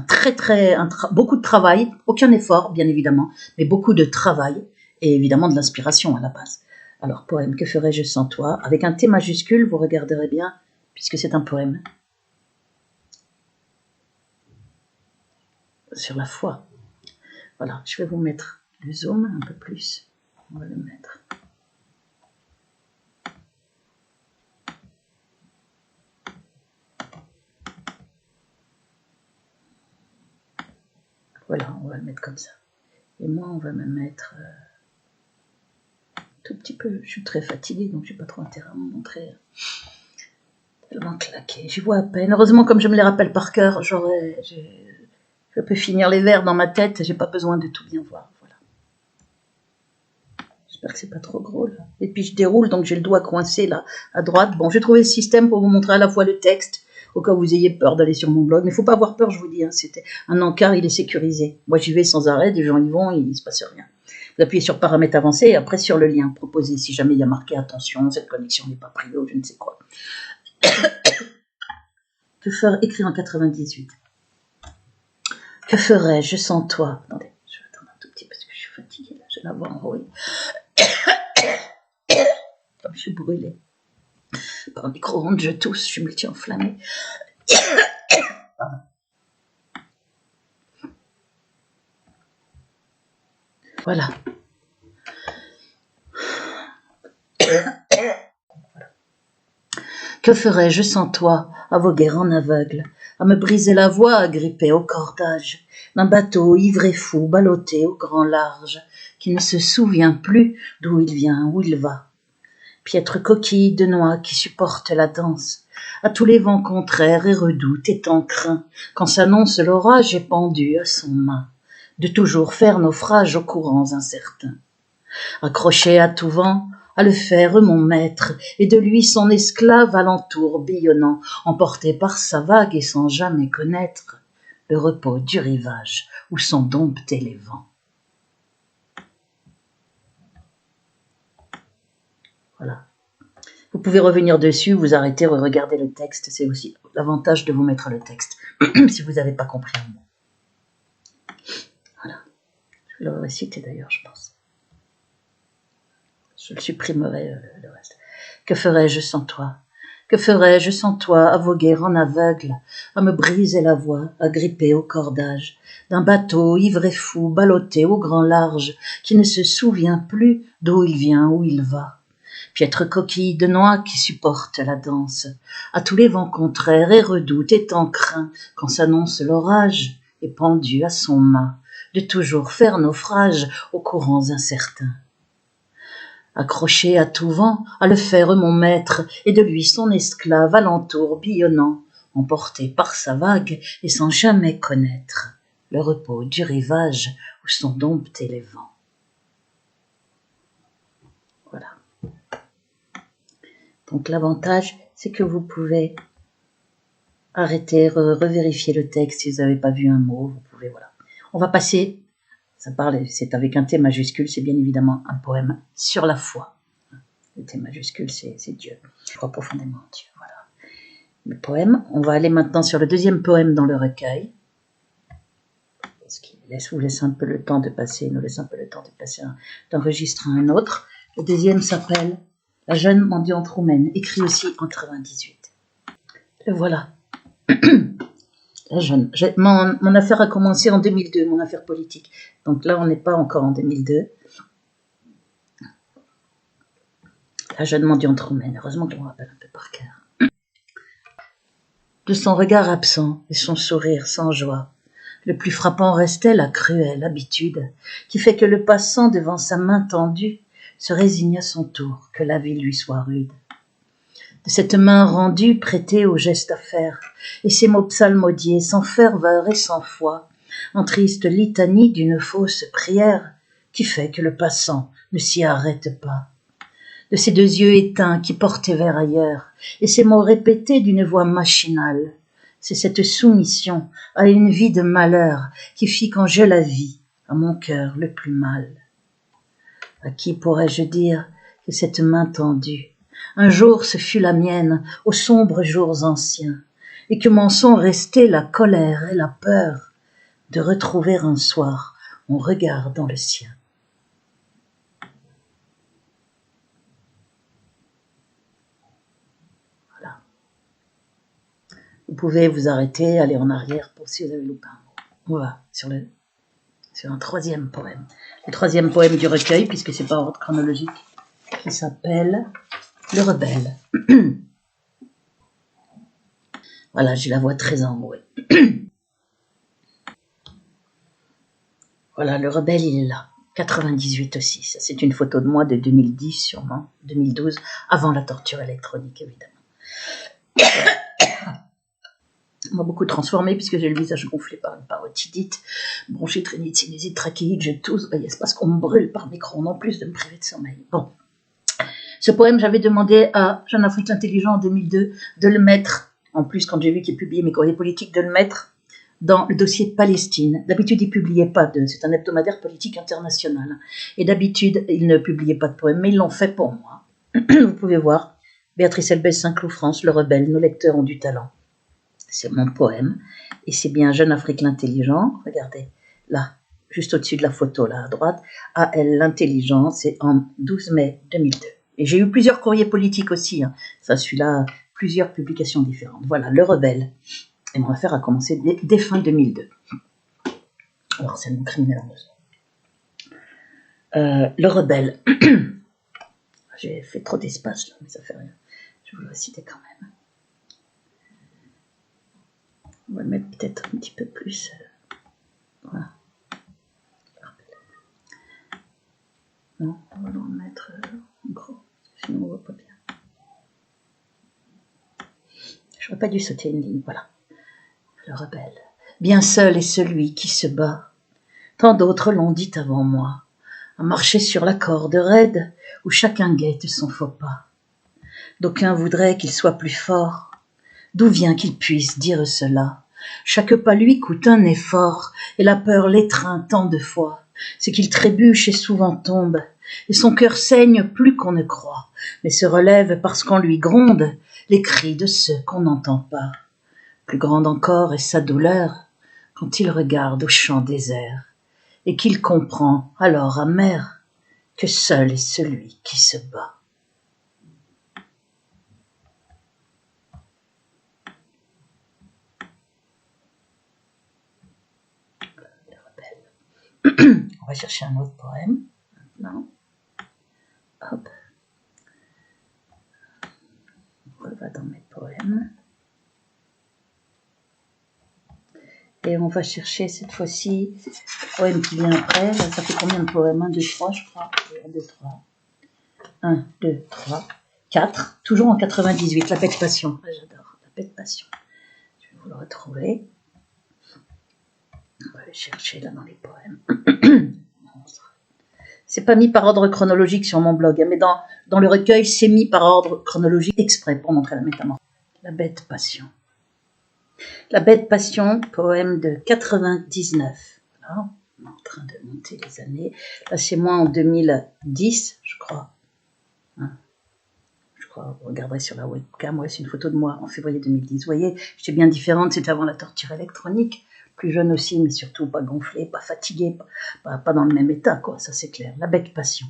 beaucoup de travail, aucun effort, bien évidemment, mais beaucoup de travail, et évidemment de l'inspiration à la base. Alors, poème, Que ferais-je sans toi? Avec un T majuscule, vous regarderez bien, puisque c'est un poème. Sur la foi. Voilà, je vais vous mettre le zoom un peu plus. On va le mettre. Voilà, on va le mettre comme ça. Et moi, on va me mettre tout petit peu. Je suis très fatiguée, donc j'ai pas trop intérêt à me montrer. Tellement claqué. J'y vois à peine. Heureusement, comme je me les rappelle par cœur, je peux finir les vers dans ma tête. J'ai pas besoin de tout bien voir. Voilà. J'espère que c'est pas trop gros là. Et puis je déroule, donc j'ai le doigt coincé là à droite. Bon, j'ai trouvé le système pour vous montrer à la fois le texte, au cas où vous ayez peur d'aller sur mon blog. Mais il faut pas avoir peur, je vous dis. Hein, c'était un encart, il est sécurisé. Moi, j'y vais sans arrêt. Des gens y vont, il se passe rien. Vous appuyez sur paramètres avancés et après sur le lien proposé. Si jamais il y a marqué attention, cette connexion n'est pas privée ou je ne sais quoi. Que ferais écrit en 98. Que ferais-je sans toi? Attendez, je vais attendre un tout petit parce que je suis fatiguée là. Je vais la voir enrouée. Comme je suis brûlée. Par le micro-ondes, je tousse, je suis multi-enflammée. Voilà. Que ferais-je sans toi, à voguer en aveugle, à me briser la voix, agrippée au cordage d'un bateau ivre et fou, ballotté au grand large, qui ne se souvient plus d'où il vient, où il va. Piètre coquille de noix qui supporte la danse, à tous les vents contraires et redoute étant craint, quand s'annonce l'orage est pendu à son mât, de toujours faire naufrage aux courants incertains. Accroché à tout vent, à le faire mon maître, et de lui son esclave alentour billonnant, emporté par sa vague et sans jamais connaître le repos du rivage où sont domptés les vents. Voilà. Vous pouvez revenir dessus, vous arrêter, regarder le texte, c'est aussi l'avantage de vous mettre le texte, si vous n'avez pas compris un mot. Voilà. Je vais le réciter d'ailleurs, je pense. Je le supprimerai le reste. Que ferais-je sans toi? Que ferais-je sans toi, à voguer en aveugle, à me briser la voix, à gripper au cordage d'un bateau ivre et fou, ballotté au grand large, qui ne se souvient plus d'où il vient, où il va. Piètre coquille de noix qui supporte la danse, à tous les vents contraires et redoute étant craint, quand s'annonce l'orage, et pendu à son mât, de toujours faire naufrage aux courants incertains. Accroché à tout vent, à le faire mon maître, et de lui son esclave alentour billonnant, emporté par sa vague et sans jamais connaître le repos du rivage où sont domptés les vents. Voilà. Donc l'avantage, c'est que vous pouvez arrêter, revérifier le texte si vous n'avez pas vu un mot. Vous pouvez, voilà. On va passer, ça parle, c'est avec un T majuscule, c'est bien évidemment un poème sur la foi. Le T majuscule, c'est Dieu. Je crois profondément en Dieu, voilà. Le poème, on va aller maintenant sur le deuxième poème dans le recueil. Parce qu'il vous laisse un peu le temps de passer, nous laisse un peu le temps de passer d'enregistrer un autre. Le deuxième s'appelle La jeune mendiante roumaine, écrit aussi en 98. Le voilà. La jeune. Mon affaire a commencé en 2002, mon affaire politique. Donc là, on n'est pas encore en 2002. La jeune mendiante roumaine. Heureusement qu'on me rappelle un peu par cœur. De son regard absent et son sourire sans joie, le plus frappant restait la cruelle habitude qui fait que le passant devant sa main tendue se résigne à son tour que la vie lui soit rude. De cette main rendue prêtée au geste à faire, et ces mots psalmodiés sans ferveur et sans foi, en triste litanie d'une fausse prière qui fait que le passant ne s'y arrête pas. De ces deux yeux éteints qui portaient vers ailleurs, et ces mots répétés d'une voix machinale, c'est cette soumission à une vie de malheur qui fit quand je la vis à mon cœur le plus mal. À qui pourrais-je dire que cette main tendue, un jour ce fut la mienne aux sombres jours anciens, et que m'en sont restées la colère et la peur de retrouver un soir mon regard dans le sien. Voilà. Vous pouvez vous arrêter, aller en arrière pour si vous avez loupé un mot. On va sur un troisième poème. Le troisième poème du recueil, puisque c'est pas en ordre chronologique, qui s'appelle Le Rebelle. Voilà, j'ai la voix très enrouée. Voilà, Le Rebelle, il est là. 98 aussi. Ça, c'est une photo de moi de 2010 sûrement, 2012, avant la torture électronique, évidemment. Ça m'a beaucoup transformée puisque j'ai le visage gonflé par une parotidite, bronchite, rhinite, sinusite, trachéite, je tousse. C'est parce qu'on me brûle par micro-ondes en plus de me priver de sommeil. Bon. Ce poème, j'avais demandé à Jeune Afrique Intelligent en 2002 de le mettre, en plus quand j'ai vu qu'il publiait mes courriers politiques, de le mettre dans le dossier Palestine. D'habitude, il ne publiait pas c'est un hebdomadaire politique international. Et d'habitude, il ne publiait pas de poèmes, mais ils l'ont fait pour moi. Vous pouvez voir, Béatrice Elbès, Saint-Cloud, France, Le Rebelle, nos lecteurs ont du talent. C'est mon poème, et c'est bien Jeune Afrique l'intelligent. Regardez, là, juste au-dessus de la photo, là, à droite, AL l'intelligent, c'est en 12 mai 2002. Et j'ai eu plusieurs courriers politiques aussi, hein. Ça, celui-là, plusieurs publications différentes. Voilà, Le Rebelle. Et mon affaire a commencé dès fin 2002. Alors, c'est mon criminel en 2 ans. Le Rebelle. J'ai fait trop d'espace, là, mais ça fait rien. Je vous le citer quand même. On va le mettre peut-être un petit peu plus. Voilà. Non, on va le mettre en gros, sinon on ne voit pas bien. J'aurais pas dû sauter une ligne, voilà. Le Rebelle. Bien seul est celui qui se bat. Tant d'autres l'ont dit avant moi. À marcher sur la corde raide où chacun guette son faux pas. D'aucuns voudraient qu'il soit plus fort. D'où vient qu'il puisse dire cela? Chaque pas lui coûte un effort, et la peur l'étreint tant de fois. C'est qu'il trébuche et souvent tombe, et son cœur saigne plus qu'on ne croit, mais se relève parce qu'on lui gronde les cris de ceux qu'on n'entend pas. Plus grande encore est sa douleur quand il regarde au champ désert, et qu'il comprend, alors amer, que seul est celui qui se bat. On va chercher un autre poème maintenant. Hop. On va dans mes poèmes. Et on va chercher cette fois-ci le poème qui vient après. Là, ça fait combien de poèmes? 1, 2, 3, je crois. 1, 2, 3. 1, 2, 3, 4. Toujours en 98. La paix de passion. Ah, j'adore. La paix de passion. Je vais vous le retrouver. On va le chercher là dans les poèmes. C'est pas mis par ordre chronologique sur mon blog, mais dans le recueil, c'est mis par ordre chronologique exprès pour montrer la métamorphose. La bête passion. La bête passion, poème de 99. Voilà, on est en train de monter les années. Là, c'est moi en 2010, je crois. Je crois, vous regarderez sur la webcam, ouais, c'est une photo de moi en février 2010. Vous voyez, j'étais bien différente, c'était avant la torture électronique. Plus jeune aussi, mais surtout pas gonflée, pas fatiguée, pas dans le même état, quoi, ça c'est clair. La bête passion.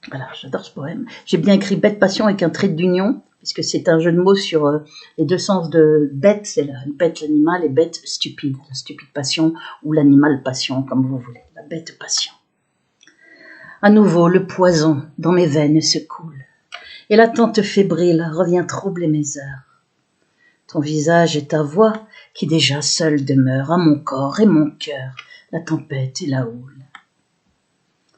Voilà, j'adore ce poème. J'ai bien écrit bête passion avec un trait d'union, puisque c'est un jeu de mots sur les deux sens de bête, c'est la bête l'animal et bête stupide, la stupide passion ou l'animal passion, comme vous voulez, la bête passion. À nouveau, le poison dans mes veines se coule, et l'attente fébrile revient troubler mes heures. Ton visage et ta voix, qui déjà seule demeurent à mon corps et mon cœur, la tempête et la houle.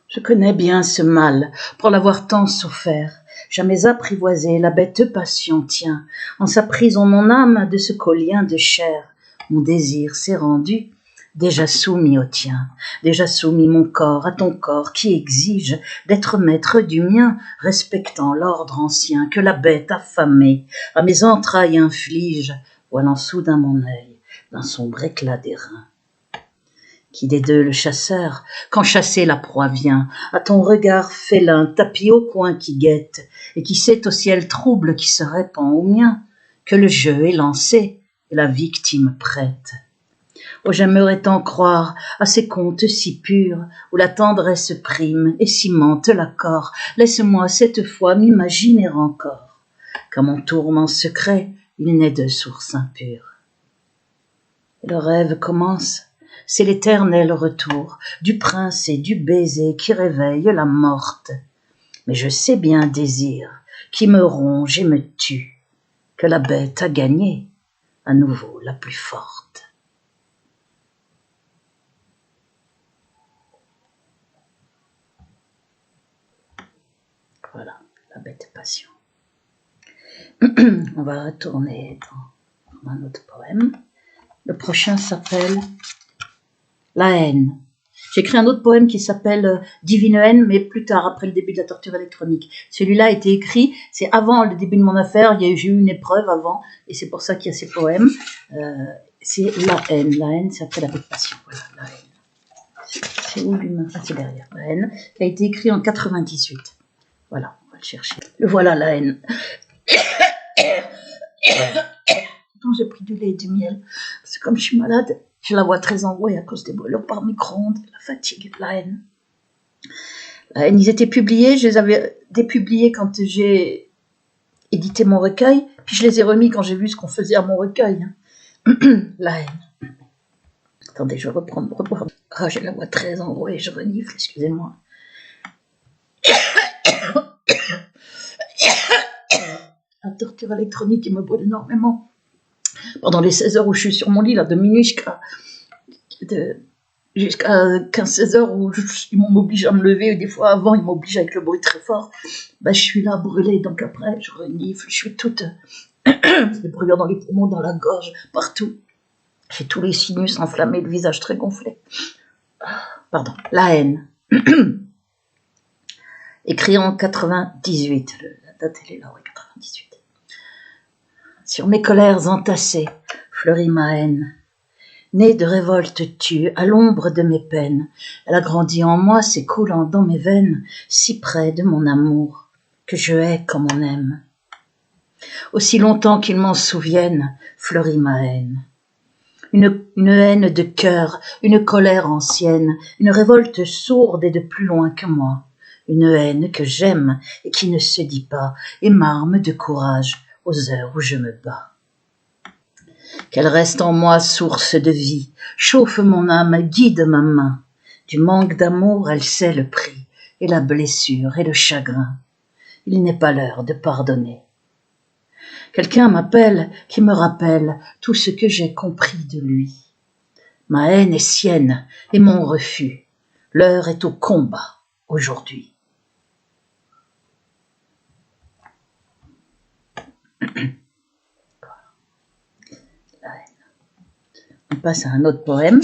Je connais bien ce mal, pour l'avoir tant souffert, jamais apprivoisé, la bête passion tient, en sa prison mon âme de ce collien de chair, mon désir s'est rendu, déjà soumis au tien, déjà soumis mon corps à ton corps qui exige d'être maître du mien, respectant l'ordre ancien que la bête affamée à mes entrailles inflige, voilant soudain mon œil d'un sombre éclat d'airain. Qui des deux le chasseur, quand chassé la proie vient, à ton regard félin, tapis au coin qui guette, et qui sait au ciel trouble qui se répand au mien, que le jeu est lancé et la victime prête. Oh, j'aimerais tant croire à ces contes si purs, où la tendresse prime et cimente l'accord. Laisse-moi cette fois m'imaginer encore, qu'à mon tourment secret, il n'est de source impure. Et le rêve commence, c'est l'éternel retour du prince et du baiser qui réveille la morte. Mais je sais bien, désir, qui me ronge et me tue, que la bête a gagné, à nouveau la plus forte. Voilà, la bête passion. On va retourner dans un autre poème. Le prochain s'appelle La haine. J'ai écrit un autre poème qui s'appelle Divine haine, mais plus tard, après le début de la torture électronique. Celui-là a été écrit, c'est avant le début de mon affaire, j'ai eu une épreuve avant, et c'est pour ça qu'il y a ces poèmes. C'est La haine. La haine, c'est après la bête passion. Voilà, la haine. C'est où lui-même? C'est derrière. La haine, qui a été écrit en 98. Voilà, on va le chercher. Le voilà, la haine. J'ai pris du lait et du miel, parce que comme je suis malade, j'ai la voix très enrouée à cause des brûlures par micro-ondes, la fatigue, la haine. La haine, ils étaient publiés, je les avais dépubliés quand j'ai édité mon recueil, puis je les ai remis quand j'ai vu ce qu'on faisait à mon recueil. La haine. Attendez, je vais reprendre. Ah, j'ai la voix très enrouée, je renifle, excusez-moi. La torture électronique, il me brûle énormément. Pendant les 16 heures où je suis sur mon lit, là, de minuit jusqu'à 15-16 heures où ils m'obligent à me lever, et des fois avant, ils m'obligent avec le bruit très fort, je suis là brûlée, donc après, je renifle, je suis toute... des brûlures dans les poumons, dans la gorge, partout. J'ai tous les sinus enflammés, le visage très gonflé. Pardon, la haine. Écrit en 98, la date elle est là, ouais, 98. Sur mes colères entassées, fleurit ma haine. Née de révolte tue, à l'ombre de mes peines, elle a grandi en moi, s'écoulant dans mes veines, si près de mon amour, que je hais comme on aime. Aussi longtemps qu'ils m'en souviennent, fleurit ma haine. Une haine de cœur, une colère ancienne, une révolte sourde et de plus loin que moi. Une haine que j'aime et qui ne se dit pas, et m'arme de courage aux heures où je me bats. Qu'elle reste en moi source de vie, chauffe mon âme, guide ma main. Du manque d'amour, elle sait le prix, et la blessure et le chagrin. Il n'est pas l'heure de pardonner. Quelqu'un m'appelle, qui me rappelle tout ce que j'ai compris de lui. Ma haine est sienne, et mon refus. L'heure est au combat, aujourd'hui. On passe à un autre poème.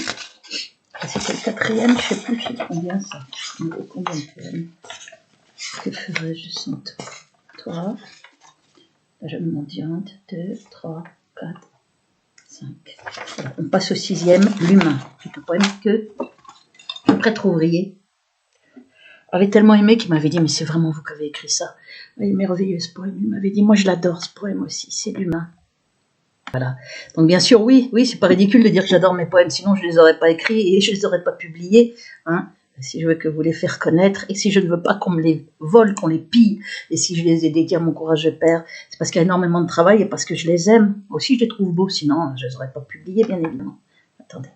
quatrième, je sais plus c'est combien ça. Combien de poèmes? Que ferais-je sans toi? Toi, la jeune mendiante, 2, 3, 4, 5. Voilà, on passe au 6e, l'humain. C'est un poème que le prêtre ouvrier avait tellement aimé qu'il m'avait dit, mais c'est vraiment vous qui avez écrit ça. Il est merveilleux ce poème. Il m'avait dit, moi je l'adore ce poème aussi, c'est l'humain. Voilà. Donc bien sûr, oui, c'est pas ridicule de dire que j'adore mes poèmes, sinon je les aurais pas écrits et je les aurais pas publiés. Hein. Si je veux que vous les faire connaître et si je ne veux pas qu'on me les vole, qu'on les pille, et si je les ai dédiés à mon courageux père, c'est parce qu'il y a énormément de travail et parce que je les aime. Aussi, je les trouve beaux, sinon je les aurais pas publiés, bien évidemment. Attendez.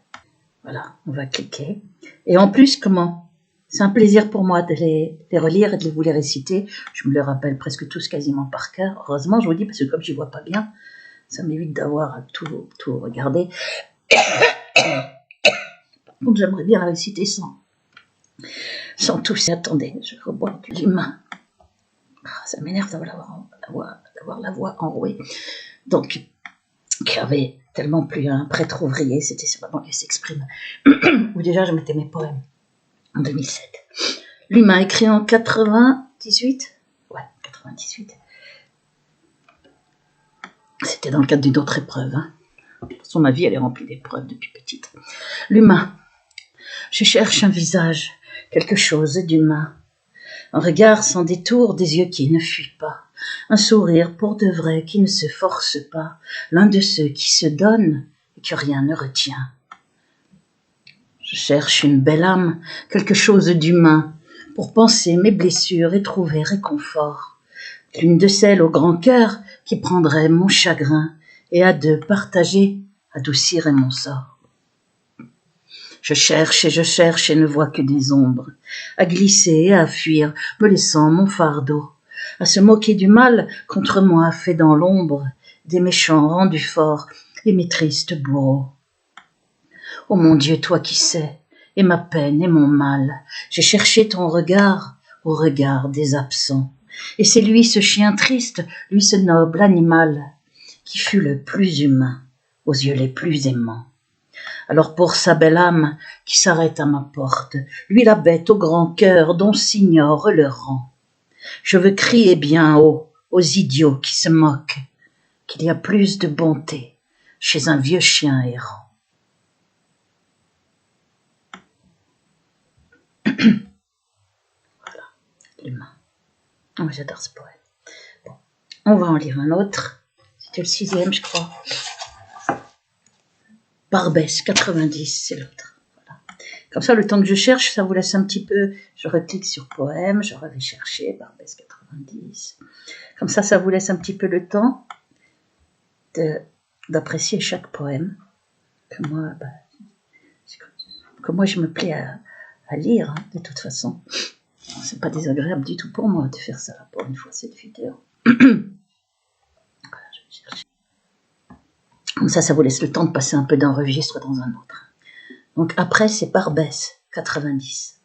Voilà, on va cliquer. Et en plus, comment? C'est un plaisir pour moi de les relire et de vous les réciter. Je me les rappelle presque tous quasiment par cœur. Heureusement, je vous dis, parce que comme je n'y vois pas bien, ça m'évite d'avoir tout regardé. Par contre, j'aimerais bien la réciter sans tous. Attendez, je rebois l'humain. Ça m'énerve d'avoir la voix enrouée. Donc, qui avait tellement plu à un prêtre ouvrier, c'était vraiment qu'il s'exprime. Où déjà, je mettais mes poèmes en 2007. L'humain, écrit en 98. Ouais, 98. C'était dans le cadre d'une autre épreuve. Hein. De toute façon, ma vie, elle est remplie d'épreuves depuis petite. L'humain. Je cherche un visage, quelque chose d'humain. Un regard sans détour, des yeux qui ne fuient pas. Un sourire pour de vrai qui ne se force pas. L'un de ceux qui se donnent et que rien ne retient. Je cherche une belle âme, quelque chose d'humain, pour penser mes blessures et trouver réconfort. L'une de celles au grand cœur qui prendrait mon chagrin et à deux partager, adoucirait mon sort. Je cherche et ne vois que des ombres, à glisser et à fuir, me laissant mon fardeau, à se moquer du mal contre moi fait dans l'ombre, des méchants rendus forts et mes tristes bourreaux. Ô mon Dieu, toi qui sais, et ma peine et mon mal, j'ai cherché ton regard au regard des absents. Et c'est lui, ce chien triste, lui, ce noble animal, qui fut le plus humain, aux yeux les plus aimants. Alors pour sa belle âme qui s'arrête à ma porte, lui la bête au grand cœur dont s'ignore le rang, je veux crier bien haut aux idiots qui se moquent qu'il y a plus de bonté chez un vieux chien errant. Voilà, l'humain. Oh, j'adore ce poème. Bon, on va en lire un autre. C'était le 6e, je crois. Barbès, 90, c'est l'autre. Voilà. Comme ça, le temps que je cherche, ça vous laisse un petit peu... Je reclique sur poème, je vais chercher Barbès 90. Comme ça vous laisse un petit peu le temps d'apprécier chaque poème que moi je me plais à lire, hein, de toute façon. C'est pas désagréable du tout pour moi de faire ça pour une fois cette vidéo. Voilà, je vais chercher. Comme ça vous laisse le temps de passer un peu d'un registre dans un autre. Donc après, c'est Barbès, 90.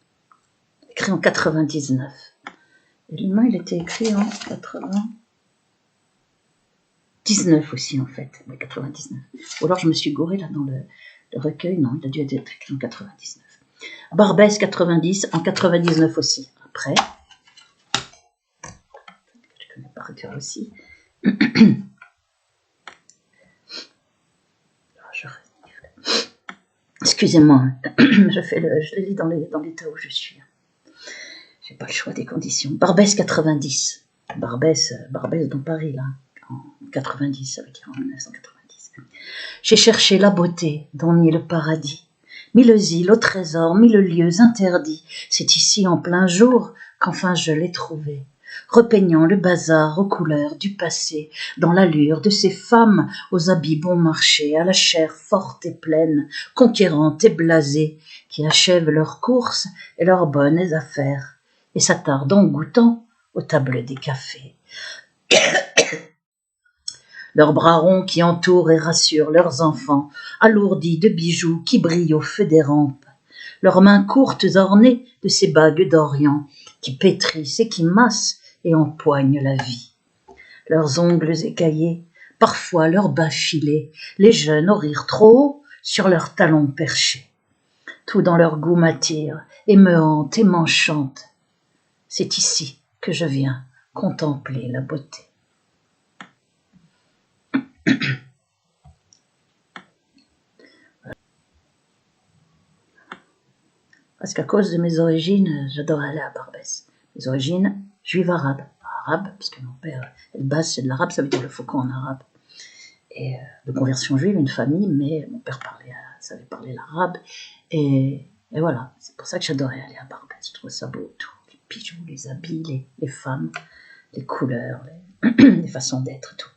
Écrit en 99. Et l'humain, il était écrit en 99 aussi, en fait. Mais 99. Ou alors je me suis gourée là dans le recueil. Non, il a dû être écrit en 99. Barbès, 90, en 99 aussi. Après, je connais par cœur aussi. Excusez-moi, je les lis dans l'état où je suis. J'ai pas le choix des conditions. Barbès 90. Barbès dans Paris, là, en 90, ça veut dire en 1990. J'ai cherché la beauté dans mille paradis, mille îles au trésor, mille lieux interdits. C'est ici en plein jour qu'enfin je l'ai trouvée, repeignant le bazar aux couleurs du passé, dans l'allure de ces femmes aux habits bon marché, à la chair forte et pleine, conquérante et blasée, qui achèvent leurs courses et leurs bonnes affaires, et s'attardent en goûtant aux tables des cafés. Leurs bras ronds qui entourent et rassurent leurs enfants, alourdis de bijoux qui brillent au feu des rampes, leurs mains courtes ornées de ces bagues d'Orient, qui pétrissent et qui massent et empoignent la vie. Leurs ongles écaillés, parfois leurs bas filés, les jeunes au rire trop haut sur leurs talons perchés. Tout dans leur goût m'attire et me hante et m'enchante. C'est ici que je viens contempler la beauté. Parce qu'à cause de mes origines, j'adore aller à Barbès. Mes origines juives arabes. Parce que mon père, El Bas, c'est de l'arabe, ça veut dire le faucon en arabe. Et de conversion juive, une famille, mais mon père savait parler l'arabe. Et voilà, c'est pour ça que j'adorais aller à Barbès. Je trouvais ça beau, tout. Les bijoux, les habits, les femmes, les couleurs, les façons d'être, tout.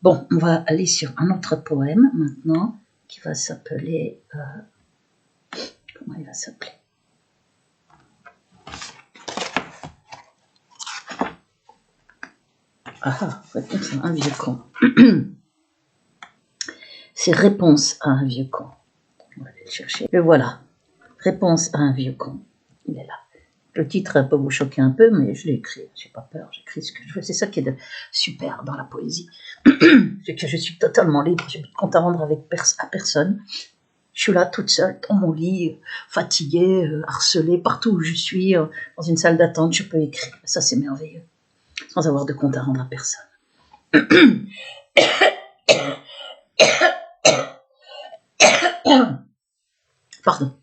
Bon, on va aller sur un autre poème maintenant, qui va s'appeler... comment il va s'appeler? Réponse à un vieux con. C'est Réponse à un vieux con. On va aller le chercher. Le voilà. Réponse à un vieux con. Il est là. Le titre peut vous choquer un peu, mais je l'ai écrit. J'ai pas peur, j'écris ce que je veux. C'est ça qui est de super dans la poésie. C'est que je suis totalement libre. J'ai plus de compte à rendre à personne. Je suis là toute seule, dans mon lit, fatiguée, harcelée, partout où je suis, dans une salle d'attente, je peux écrire. Ça, c'est merveilleux. Sans avoir de compte à rendre à personne. Pardon.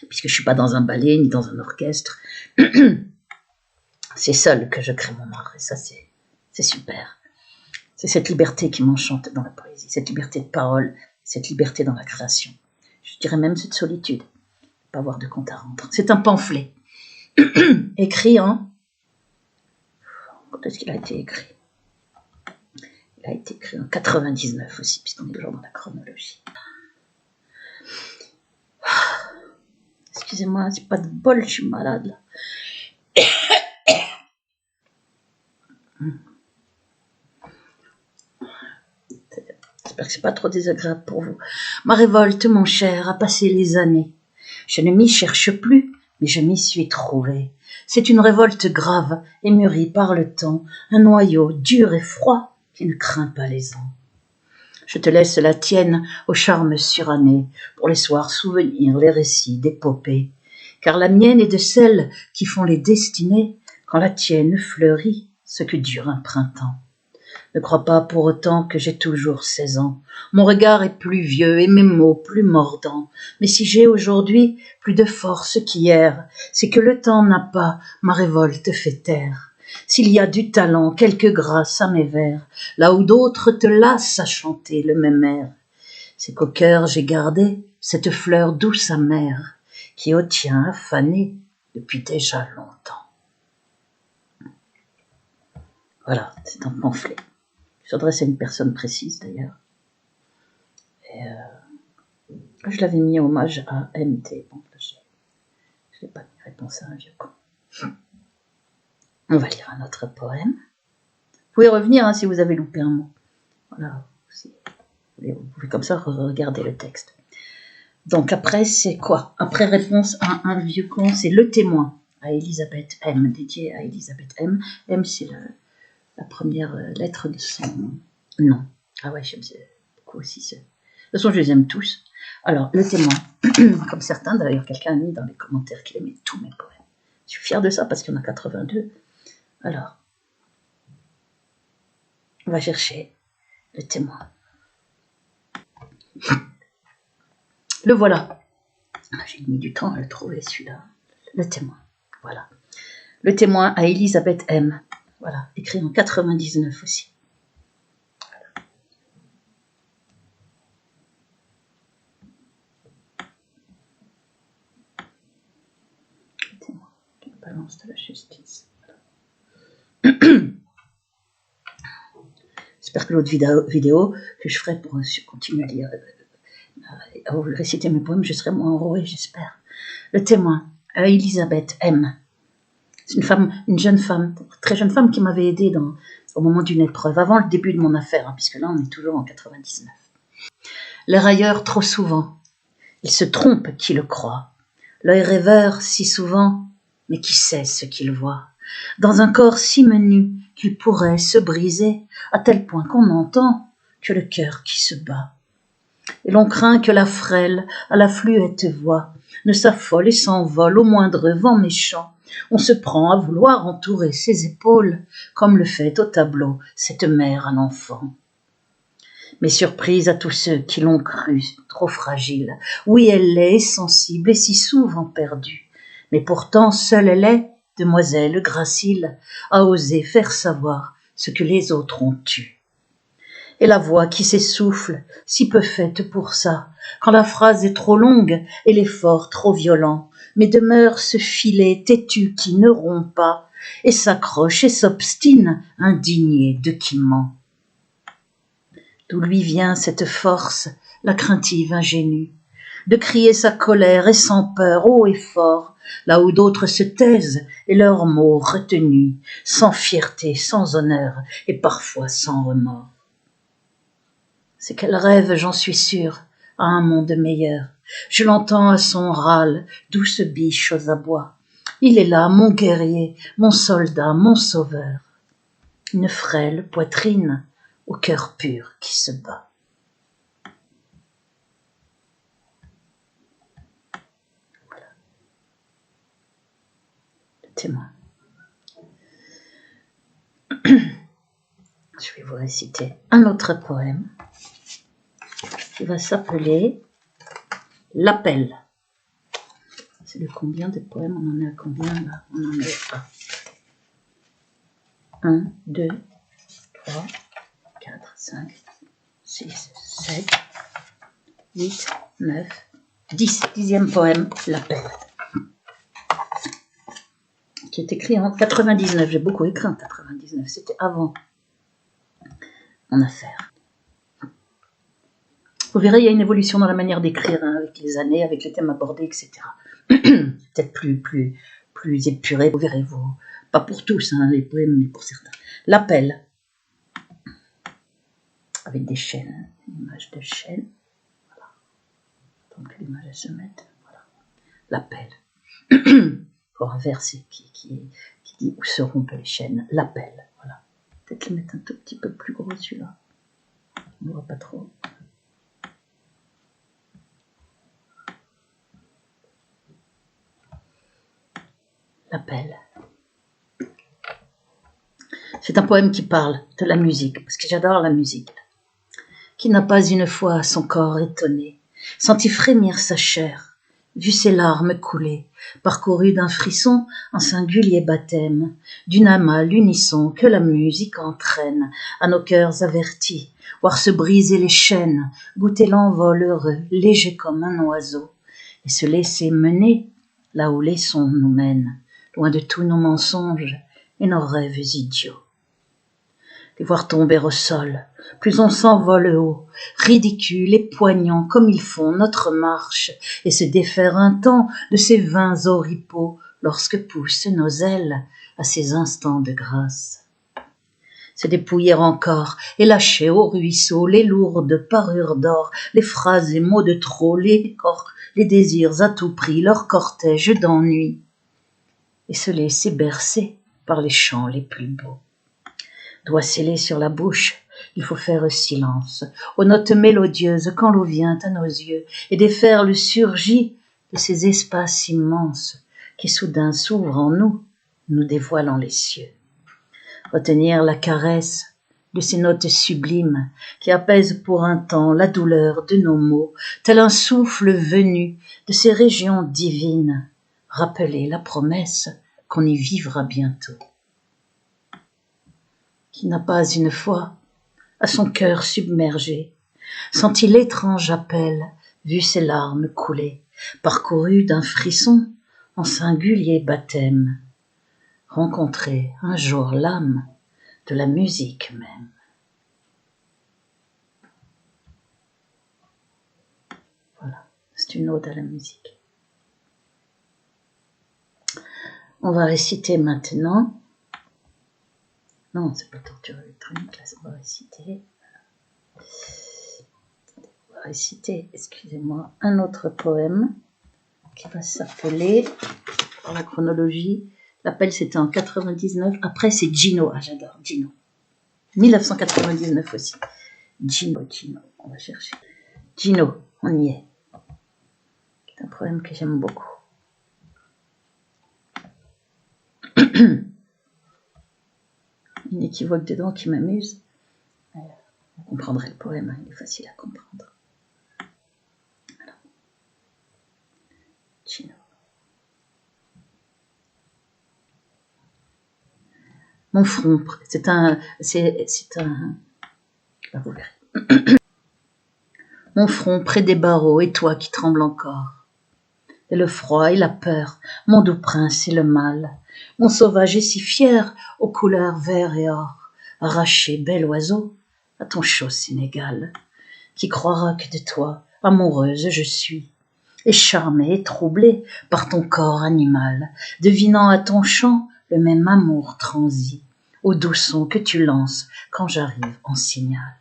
Puisque je ne suis pas dans un ballet, ni dans un orchestre. C'est seul que je crée mon art. Et ça, c'est super. C'est cette liberté qui m'enchante dans la poésie. Cette liberté de parole, cette liberté dans la création. Je dirais même cette solitude. Pas avoir de compte à rendre. C'est un pamphlet. Écrit en... Quand est-ce qu'il a été écrit? Il a été écrit en 99 aussi, puisqu'on est toujours dans la chronologie. Excusez-moi, c'est pas de bol, je suis malade là. J'espère que c'est pas trop désagréable pour vous. Ma révolte, mon cher, a passé les années. Je ne m'y cherche plus, mais je m'y suis trouvé. C'est une révolte grave et mûrie par le temps, un noyau dur et froid qui ne craint pas les ans. Je te laisse la tienne au charme suranné, pour les soirs souvenirs, les récits d'épopées, car la mienne est de celles qui font les destinées, quand la tienne fleurit ce que dure un printemps. Ne crois pas pour autant que j'ai toujours 16 ans. Mon regard est plus vieux et mes mots plus mordants. Mais si j'ai aujourd'hui plus de force qu'hier, c'est que le temps n'a pas ma révolte fait taire. S'il y a du talent, quelque grâce à mes vers, là où d'autres te lassent à chanter le même air, c'est qu'au cœur j'ai gardé cette fleur douce amère, qui au tien a fané depuis déjà longtemps. Voilà, c'est un pamphlet. Je s'adresse à une personne précise d'ailleurs. Et je l'avais mis en hommage à MT. Bon, je n'ai pas mis Réponse à un vieux con. On va lire un autre poème. Vous pouvez revenir si vous avez loupé un mot. Voilà, vous pouvez comme ça regarder le texte. Donc après, c'est quoi? Après Réponse à un vieux con, c'est Le Témoin à Elisabeth M, dédié à Elisabeth M. M, c'est la première lettre de son nom. Ah ouais, j'aime beaucoup aussi. De toute façon, je les aime tous. Alors, Le Témoin, comme certains, d'ailleurs, quelqu'un a mis dans les commentaires qu'il aimait tous mes poèmes. Je suis fière de ça parce qu'il y en a 82. Alors, on va chercher Le Témoin. Le voilà. J'ai mis du temps à le trouver, celui-là. Le Témoin. Voilà. Le Témoin à Elisabeth M. Voilà, écrit en 99 aussi. Voilà. Le Témoin, la balance de la justice. Voilà. J'espère que l'autre vidéo que je ferai pour continuer à lire, à vous réciter mes poèmes, je serai moins enrouée, j'espère. Le Témoin à Elisabeth M. C'est une jeune femme, très jeune femme qui m'avait aidée au moment d'une épreuve, avant le début de mon affaire, puisque là on est toujours en 99. Les railleurs trop souvent, ils se trompent qui le croient. L'œil rêveur si souvent, mais qui sait ce qu'il voit. Dans un corps si menu qu'il pourrait se briser, à tel point qu'on entend que le cœur qui se bat. Et l'on craint que la frêle, à la fluette voix, ne s'affole et s'envole au moindre vent méchant. On se prend à vouloir entourer ses épaules, comme le fait au tableau cette mère à l'enfant. Mais surprise à tous ceux qui l'ont crue trop fragile, oui elle l'est sensible et si souvent perdue, mais pourtant seule elle est, demoiselle gracile, à oser faire savoir ce que les autres ont eu. Et la voix qui s'essouffle, si peu faite pour ça, quand la phrase est trop longue et l'effort trop violent, mais demeure ce filet têtu qui ne rompt pas, et s'accroche et s'obstine, indigné de qui ment. D'où lui vient cette force, la craintive ingénue, de crier sa colère et sans peur, haut et fort, là où d'autres se taisent et leurs mots retenus, sans fierté, sans honneur et parfois sans remords. C'est qu'elle rêve, j'en suis sûre, à un monde meilleur. Je l'entends à son râle, douce biche aux abois. Il est là, mon guerrier, mon soldat, mon sauveur. Une frêle poitrine au cœur pur qui se bat. Voilà. Le témoin. Je vais vous réciter un autre poème qui va s'appeler L'appel. C'est le combien de poèmes? On en est à combien là? On en est à 1, 2, 3, 4, 5, 6, 7, 8, 9, 10. 10e poème, L'appel. Qui est écrit en 99. J'ai beaucoup écrit en 99. C'était avant mon affaire. Vous verrez, il y a une évolution dans la manière d'écrire, hein, avec les années, avec les thèmes abordés, etc. Peut-être plus épuré, vous verrez, vous. Pas pour tous, hein, les poèmes, mais pour certains. L'appel. Avec des chaînes, une image de chaîne. Voilà. Donc l'image se mette. Voilà. L'appel. Pour un verset qui dit où se rompent les chaînes. L'appel. Voilà. Peut-être le mettre un tout petit peu plus gros celui-là. On ne voit pas trop. L'appel. C'est un poème qui parle de la musique, parce que j'adore la musique. Qui n'a pas une fois son corps étonné, senti frémir sa chair, vu ses larmes couler, parcouru d'un frisson un singulier baptême, d'une âme à l'unisson que la musique entraîne à nos cœurs avertis, voir se briser les chaînes, goûter l'envol heureux, léger comme un oiseau, et se laisser mener là où les sons nous mènent, loin de tous nos mensonges et nos rêves idiots. Les voir tomber au sol, plus on s'envole haut, ridicule et poignant comme ils font notre marche, et se défaire un temps de ces vains oripeaux lorsque poussent nos ailes à ces instants de grâce. Se dépouiller encore et lâcher au ruisseau les lourdes parures d'or, les phrases et mots de trop, les désirs à tout prix, leur cortège d'ennui, et se laisser bercer par les chants les plus beaux. Doigts scellés sur la bouche, il faut faire silence aux notes mélodieuses quand l'eau vient à nos yeux et défaire le surgit de ces espaces immenses qui soudain s'ouvrent en nous, nous dévoilant les cieux. Retenir la caresse de ces notes sublimes qui apaisent pour un temps la douleur de nos maux, tel un souffle venu de ces régions divines, rappeler la promesse qu'on y vivra bientôt. Qui n'a pas une fois, à son cœur submergé, senti l'étrange appel, vu ses larmes couler, parcouru d'un frisson en singulier baptême, rencontré un jour l'âme de la musique même. Voilà, c'est une ode à la musique. On va réciter maintenant. Non, c'est pas torture électronique, là, on va réciter, excusez-moi, un autre poème qui va s'appeler, par la chronologie, l'appel c'était en 99, après c'est Gino, ah j'adore, Gino. 1999 aussi. Gino, on va chercher. Gino, on y est. C'est un poème que j'aime beaucoup. Une équivoque dedans qui m'amuse. Vous comprendrez le poème, hein, il est facile à comprendre. Alors. Gino. Mon front, c'est un, vous verrez. Mon front près des barreaux, et toi qui trembles encore. Et le froid et la peur, mon doux prince et le mal. Mon sauvage est si fier, aux couleurs vert et or. Arraché, bel oiseau, à ton chaud Sénégal. Qui croira que de toi, amoureuse, je suis. Et charmée et troublée par ton corps animal, devinant à ton chant le même amour transi, au doux son que tu lances quand j'arrive en signal.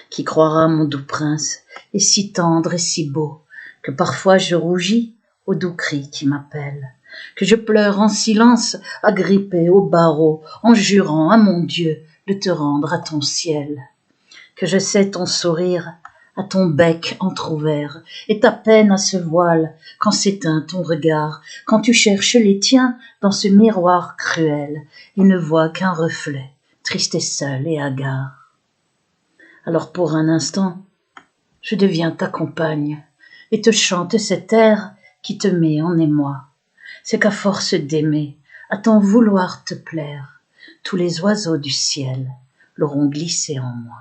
Qui croira, mon doux prince, est si tendre et si beau, que parfois je rougis au doux cri qui m'appelle, que je pleure en silence, agrippée au barreau, en jurant à mon Dieu de te rendre à ton ciel, que je sais ton sourire à ton bec entr'ouvert, et ta peine à ce voile quand s'éteint ton regard, quand tu cherches les tiens dans ce miroir cruel, et ne vois qu'un reflet, triste et seul et hagard. Alors pour un instant, je deviens ta compagne, et te chante cet air qui te met en émoi. C'est qu'à force d'aimer, à t'en vouloir te plaire, tous les oiseaux du ciel l'auront glissé en moi.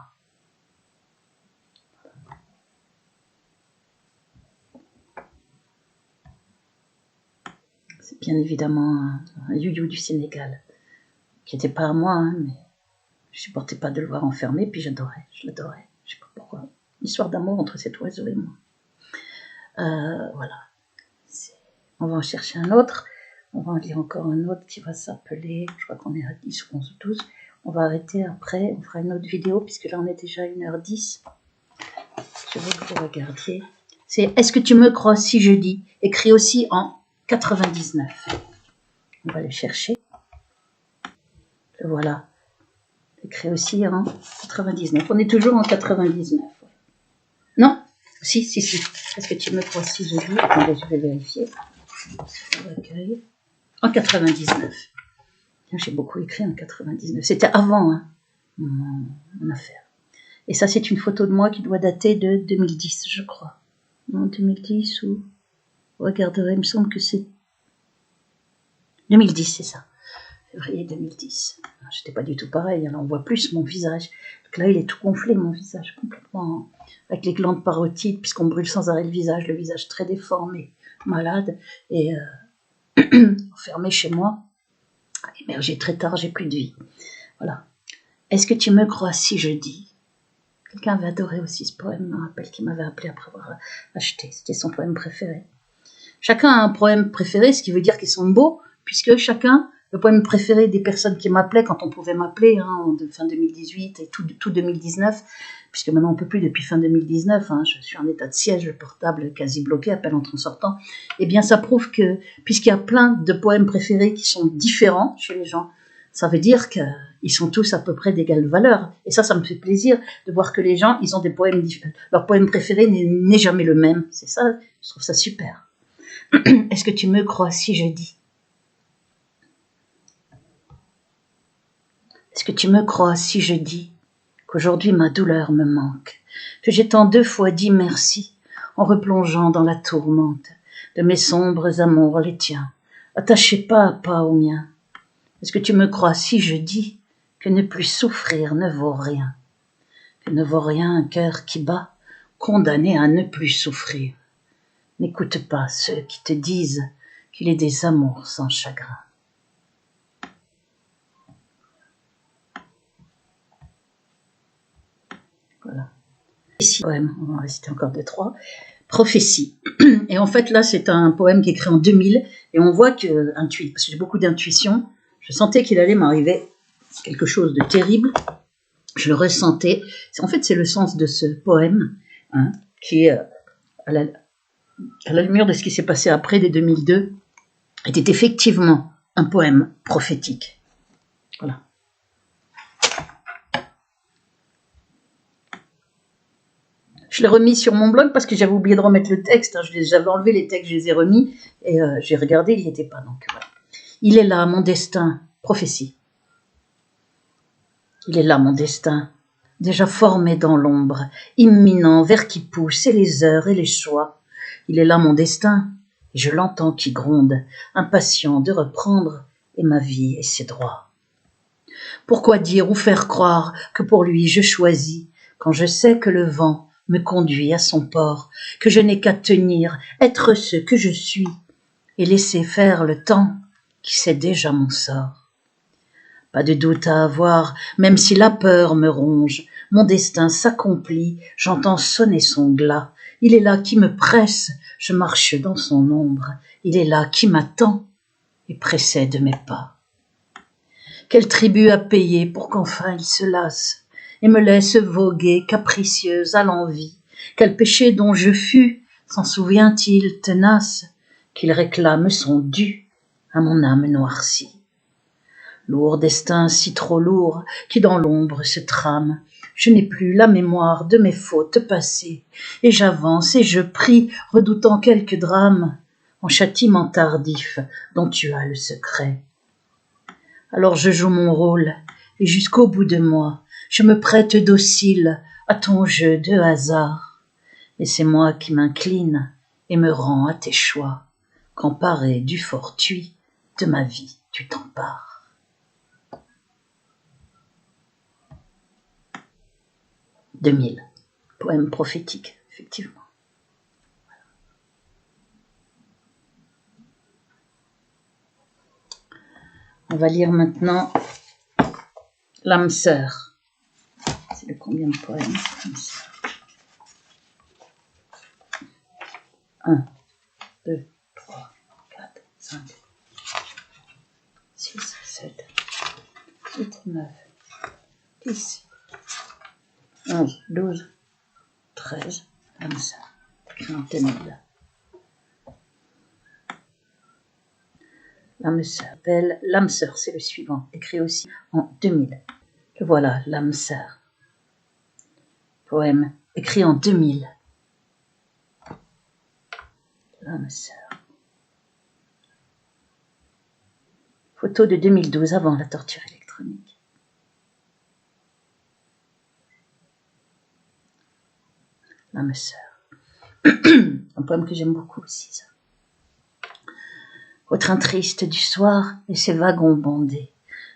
C'est bien évidemment un you-you du Sénégal, qui n'était pas à moi, hein, mais je supportais pas de le voir enfermé, puis j'adorais, je l'adorais, je sais pas pourquoi. Histoire d'amour entre cet oiseau et moi. Voilà. On va en chercher un autre. On va en lire encore un autre qui va s'appeler, je crois qu'on est à 10 ou 11 ou 12. On va arrêter après, on fera une autre vidéo, puisque là on est déjà à 1h10. Je veux que vous regardiez. C'est « Est-ce que tu me crois si je dis ?» écrit aussi en 99. On va le chercher. Le voilà. Écrit aussi en 99. On est toujours en 99. Non? Si. Est-ce que tu me crois si je dis? Attendez, je vais vérifier. En 99. J'ai beaucoup écrit en 99. C'était avant hein, mon affaire. Et ça, c'est une photo de moi qui doit dater de 2010, je crois. Non, 2010 ou... Regardez, il me semble que c'est... 2010, c'est ça. Février 2010. J'étais pas du tout pareil, alors on voit plus mon visage. Donc là, il est tout gonflé, mon visage, complètement... Avec les glandes parotides, puisqu'on brûle sans arrêt le visage très déformé, malade, et enfermé chez moi. Émergé très tard, j'ai plus de vie. Voilà. Est-ce que tu me crois si je dis? Quelqu'un avait adoré aussi ce poème, je me rappelle qu'il m'avait appelé après avoir acheté. C'était son poème préféré. Chacun a un poème préféré, ce qui veut dire qu'ils sont beaux, puisque chacun, le poème préféré des personnes qui m'appelaient, quand on pouvait m'appeler, hein, fin 2018 et tout 2019, puisque maintenant on ne peut plus depuis fin 2019, hein, je suis en état de siège, le portable quasi bloqué, appel entrant-sortant, eh bien ça prouve que, puisqu'il y a plein de poèmes préférés qui sont différents chez les gens, ça veut dire qu'ils sont tous à peu près d'égale valeur. Et ça me fait plaisir de voir que les gens, ils ont des poèmes différents. Leur poème préféré n'est jamais le même. C'est ça, je trouve ça super. Est-ce que tu me crois si je dis? Est-ce que tu me crois si je dis qu'aujourd'hui ma douleur me manque, que j'ai tant 2 fois dit merci en replongeant dans la tourmente de mes sombres amours les tiens, attachés pas à pas aux miens? Est-ce que tu me crois si je dis que ne plus souffrir ne vaut rien, que ne vaut rien un cœur qui bat, condamné à ne plus souffrir? N'écoute pas ceux qui te disent qu'il est des amours sans chagrin. Voilà. Poème, on va en réciter encore 2-3. Prophétie. Et en fait, là, c'est un poème qui est écrit en 2000, et on voit que, parce que j'ai beaucoup d'intuition, je sentais qu'il allait m'arriver quelque chose de terrible. Je le ressentais. En fait, c'est le sens de ce poème, hein, qui est à la lumière de ce qui s'est passé après, dès 2002, était effectivement un poème prophétique. Voilà. Je l'ai remis sur mon blog parce que j'avais oublié de remettre le texte. J'avais enlevé les textes, je les ai remis et j'ai regardé, il n'y était pas. Donc voilà. Il est là, mon destin, prophétie. Il est là, mon destin, déjà formé dans l'ombre, imminent, vers qui pousse, et les heures et les choix. Il est là, mon destin, et je l'entends qui gronde, impatient de reprendre, et ma vie et ses droits. Pourquoi dire ou faire croire que pour lui je choisis, quand je sais que le vent me conduit à son port, que je n'ai qu'à tenir, être ce que je suis, et laisser faire le temps qui sait déjà mon sort. Pas de doute à avoir, même si la peur me ronge, mon destin s'accomplit, j'entends sonner son glas. Il est là qui me presse, je marche dans son ombre, il est là qui m'attend et précède mes pas. Quel tribut à payer pour qu'enfin il se lasse et me laisse voguer capricieuse à l'envie? Quel péché dont je fus, s'en souvient-il tenace, qu'il réclame son dû à mon âme noircie? Lourd destin si trop lourd qui dans l'ombre se trame, je n'ai plus la mémoire de mes fautes passées, et j'avance et je prie, redoutant quelque drame, en châtiment tardif dont tu as le secret. Alors je joue mon rôle, et jusqu'au bout de moi, je me prête docile à ton jeu de hasard. Et c'est moi qui m'incline et me rends à tes choix, qu'emparé du fortuit de ma vie tu t'empares. 2000, poème prophétique, effectivement. On va lire maintenant L'âme sœur. C'est le combien de poèmes, l'âme sœur? 1, 2, 3, 4, 5, 6, 7, 8, 9, 10, 11, 12, 13, l'âme sœur. Écrit en 2000. L'âme sœur. L'âme sœur, c'est le suivant, écrit aussi en 2000. Le voilà, l'âme sœur. Poème écrit en 2000. L'âme sœur. Photo de 2012, avant la torture électronique. L'âme sœur. Un poème que j'aime beaucoup aussi, ça. Au train triste du soir et ses wagons bondés,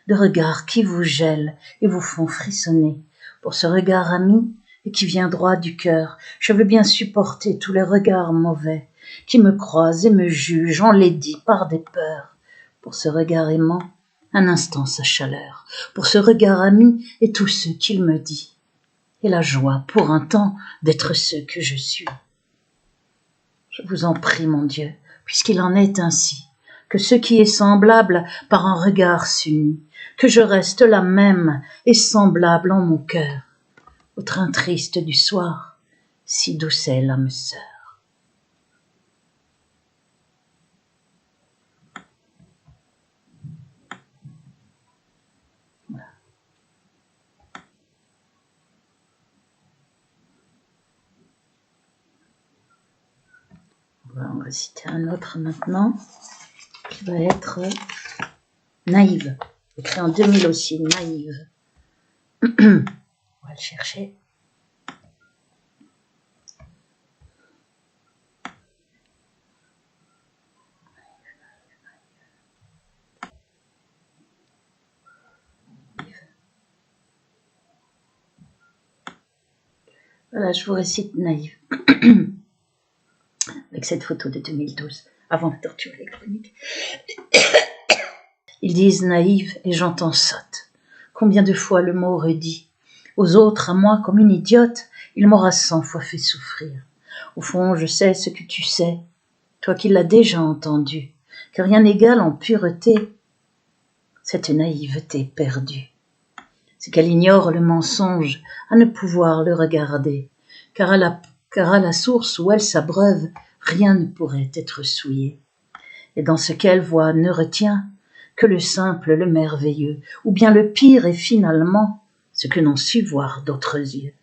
de regards qui vous gèlent et vous font frissonner. Pour ce regard ami et qui vient droit du cœur, je veux bien supporter tous les regards mauvais qui me croisent et me jugent enlaidis par des peurs. Pour ce regard aimant, un instant sa chaleur. Pour ce regard ami et tout ce qu'il me dit. Et la joie, pour un temps, d'être ce que je suis. Je vous en prie, mon Dieu, puisqu'il en est ainsi, que ce qui est semblable par un regard s'unit, que je reste la même et semblable en mon cœur, au train triste du soir, si douce est l'âme sœur. Voilà. On va citer un autre maintenant, qui va être Naïve, écrit en 2000 aussi, Naïve. On va le chercher. Voilà, je vous récite Naïve. Avec cette photo de 2012, avant la torture électronique. Ils disent naïve et j'entends sotte. Combien de fois le mot redit. Aux autres, à moi, comme une idiote, il m'aura 100 fois fait souffrir. Au fond, je sais ce que tu sais, toi qui l'as déjà entendu, que rien n'égale en pureté cette naïveté perdue. C'est qu'elle ignore le mensonge à ne pouvoir le regarder, car à la source où elle s'abreuve, rien ne pourrait être souillé. Et dans ce qu'elle voit ne retient que le simple, le merveilleux, ou bien le pire est finalement ce que n'ont su voir d'autres yeux.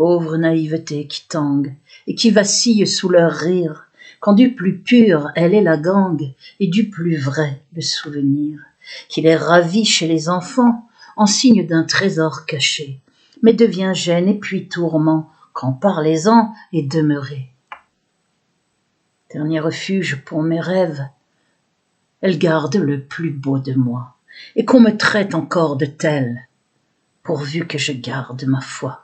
Pauvre naïveté qui tangue et qui vacille sous leur rire, quand du plus pur elle est la gangue et du plus vrai le souvenir, qui les ravit chez les enfants en signe d'un trésor caché, mais devient gêne et puis tourment quand parlez-en est demeuré. Dernier refuge pour mes rêves, elle garde le plus beau de moi, et qu'on me traite encore de tel, pourvu que je garde ma foi.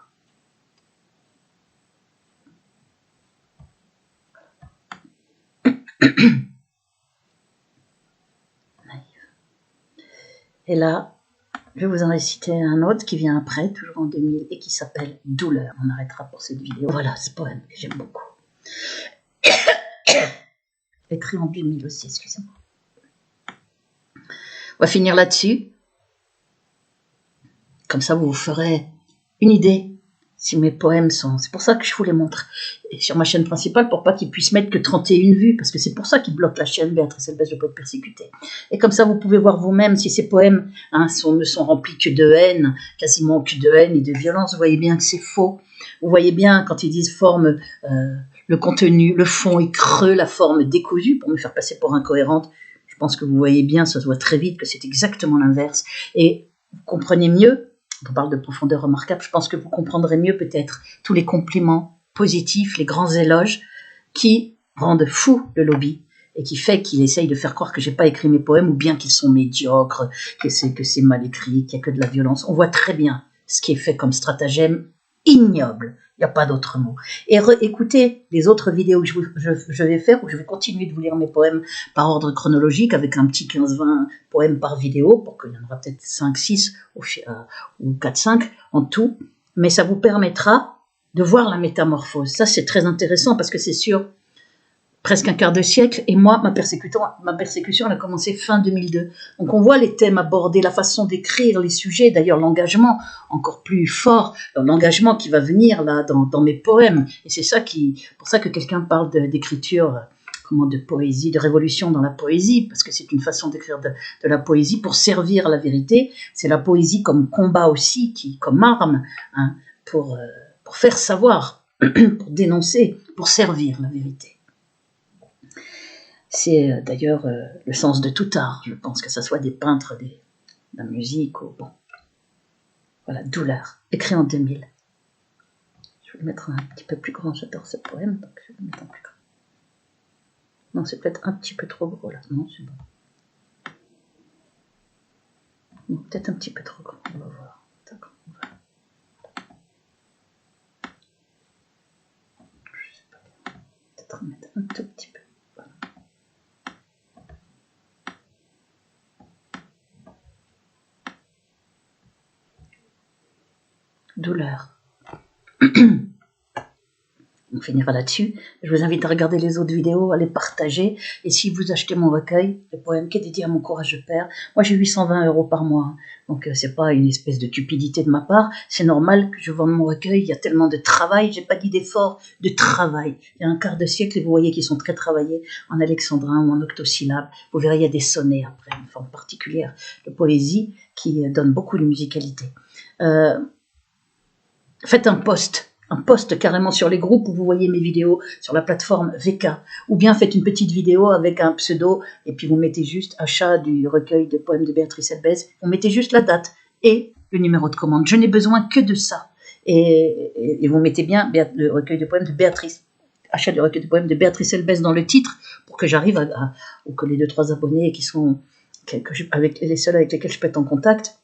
Et là, je vais vous en réciter un autre qui vient après, toujours en 2000, et qui s'appelle Douleur. On arrêtera pour cette vidéo. Voilà, ce poème que j'aime beaucoup. Écrit en 2000 aussi, excusez-moi. On va finir là-dessus. Comme ça, vous vous ferez une idée si mes poèmes sont... C'est pour ça que je vous les montre. Et sur ma chaîne principale, pour pas qu'ils puissent mettre que 31 vues, parce que c'est pour ça qu'ils bloquent la chaîne Béatrice Elbès, le poète persécuté. Et comme ça, vous pouvez voir vous-même si ces poèmes ne sont remplis que de haine, quasiment que de haine et de violence. Vous voyez bien que c'est faux. Vous voyez bien quand ils disent forme, le contenu, le fond est creux, la forme décousue, pour me faire passer pour incohérente. Je pense que vous voyez bien, ça se voit très vite, que c'est exactement l'inverse. Et vous comprenez mieux, on parle de profondeur remarquable, je pense que vous comprendrez mieux peut-être tous les compliments positifs, les grands éloges qui rendent fou le lobby et qui fait qu'il essaye de faire croire que j'ai pas écrit mes poèmes ou bien qu'ils sont médiocres, que c'est mal écrit, qu'il y a que de la violence. On voit très bien ce qui est fait comme stratagème ignoble. Il n'y a pas d'autre mot. Et écoutez les autres vidéos que je vais faire, où je vais continuer de vous lire mes poèmes par ordre chronologique, avec un petit 15-20 poèmes par vidéo, pour qu'il y en aura peut-être 5-6 ou 4-5 en tout. Mais ça vous permettra de voir la métamorphose. Ça, c'est très intéressant, parce que c'est sur presque un quart de siècle, et moi, ma persécution, elle a commencé fin 2002. Donc on voit les thèmes abordés, la façon d'écrire les sujets, d'ailleurs l'engagement encore plus fort, l'engagement qui va venir là dans mes poèmes. Et c'est ça pour ça que quelqu'un parle d'écriture, de poésie, de révolution dans la poésie, parce que c'est une façon d'écrire de la poésie pour servir la vérité. C'est la poésie comme combat aussi, comme arme, pour faire savoir, pour dénoncer, pour servir la vérité. C'est d'ailleurs le sens de tout art. Je pense que ça soit des peintres, de la musique, ou bon. Voilà, Douleur, écrit en 2000. Je vais le mettre un petit peu plus grand, j'adore ce poème, donc je vais le mettre en plus grand. Non, c'est peut-être un petit peu trop gros là. Non, c'est bon. Non, peut-être un petit peu trop grand, on va voir. D'accord, on va. Je sais pas bien. Peut-être mettre un tout petit peu. Voilà. Douleur. On finira là-dessus. Je vous invite à regarder les autres vidéos, à les partager. Et si vous achetez mon recueil, le poème qui est dédié à mon courageux père, moi j'ai 820 € par mois. Donc c'est pas une espèce de cupidité de ma part. C'est normal que je vende mon recueil. Il y a tellement de travail. J'ai pas dit d'effort, de travail. Il y a un quart de siècle et vous voyez qu'ils sont très travaillés en alexandrin ou en octosyllabes. Vous verrez, il y a des sonnets après, une forme particulière de poésie qui donne beaucoup de musicalité. Faites un post carrément sur les groupes où vous voyez mes vidéos sur la plateforme VK, ou bien faites une petite vidéo avec un pseudo et puis vous mettez juste achat du recueil de poèmes de Béatrice Elbès, vous mettez juste la date et le numéro de commande. Je n'ai besoin que de ça. Et vous mettez bien le recueil de poèmes de Béatrice, achat du recueil de poèmes de Béatrice Elbès dans le titre, pour que j'arrive ou que les 2-3 abonnés qui sont avec les seuls avec lesquels je peux être en contact,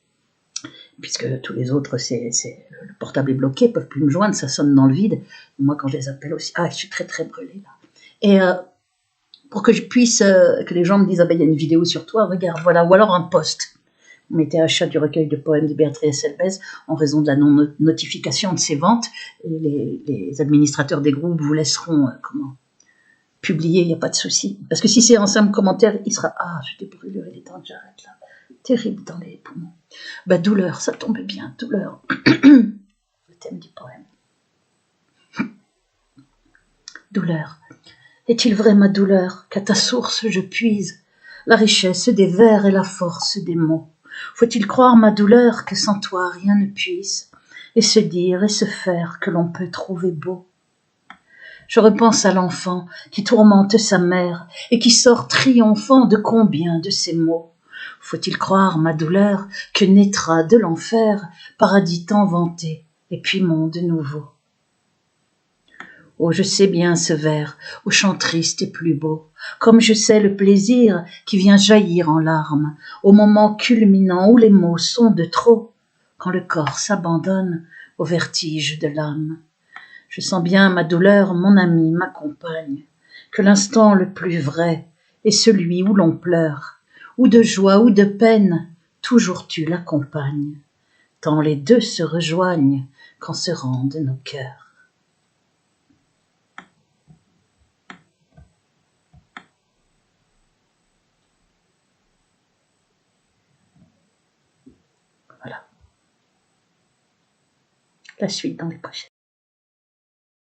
puisque tous les autres, le portable est bloqué, ne peuvent plus me joindre, ça sonne dans le vide. Moi, quand je les appelle aussi, je suis très très brûlée là. Et pour que je puisse, que les gens me disent, il y a une vidéo sur toi, regarde, voilà, ou alors un post. Vous mettez achat du recueil de poèmes de Béatrice Elbès en raison de la non-notification de ses ventes. Et les administrateurs des groupes vous laisseront publier, il n'y a pas de souci. Parce que si c'est un simple commentaire, il sera, je t'ai brûlé, il est temps que j'arrête là. Terrible dans les poumons. Douleur, ça tombe bien, douleur. Le thème du poème. Douleur. Est-il vrai, ma douleur, qu'à ta source je puise la richesse des vers et la force des mots? Faut-il croire, ma douleur, que sans toi rien ne puisse et se dire et se faire que l'on peut trouver beau. Je repense à l'enfant qui tourmente sa mère et qui sort triomphant de combien de ses maux. Faut-il croire, ma douleur, que naîtra de l'enfer paradis tant vanté et puis monde nouveau? Oh, je sais bien ce vers, au chant triste et plus beau, comme je sais le plaisir qui vient jaillir en larmes, au moment culminant où les mots sont de trop, quand le corps s'abandonne au vertige de l'âme. Je sens bien ma douleur, mon ami, ma compagne, que l'instant le plus vrai est celui où l'on pleure, ou de joie ou de peine, toujours tu l'accompagnes, tant les deux se rejoignent quand se rendent nos cœurs. Voilà. La suite dans les prochaines.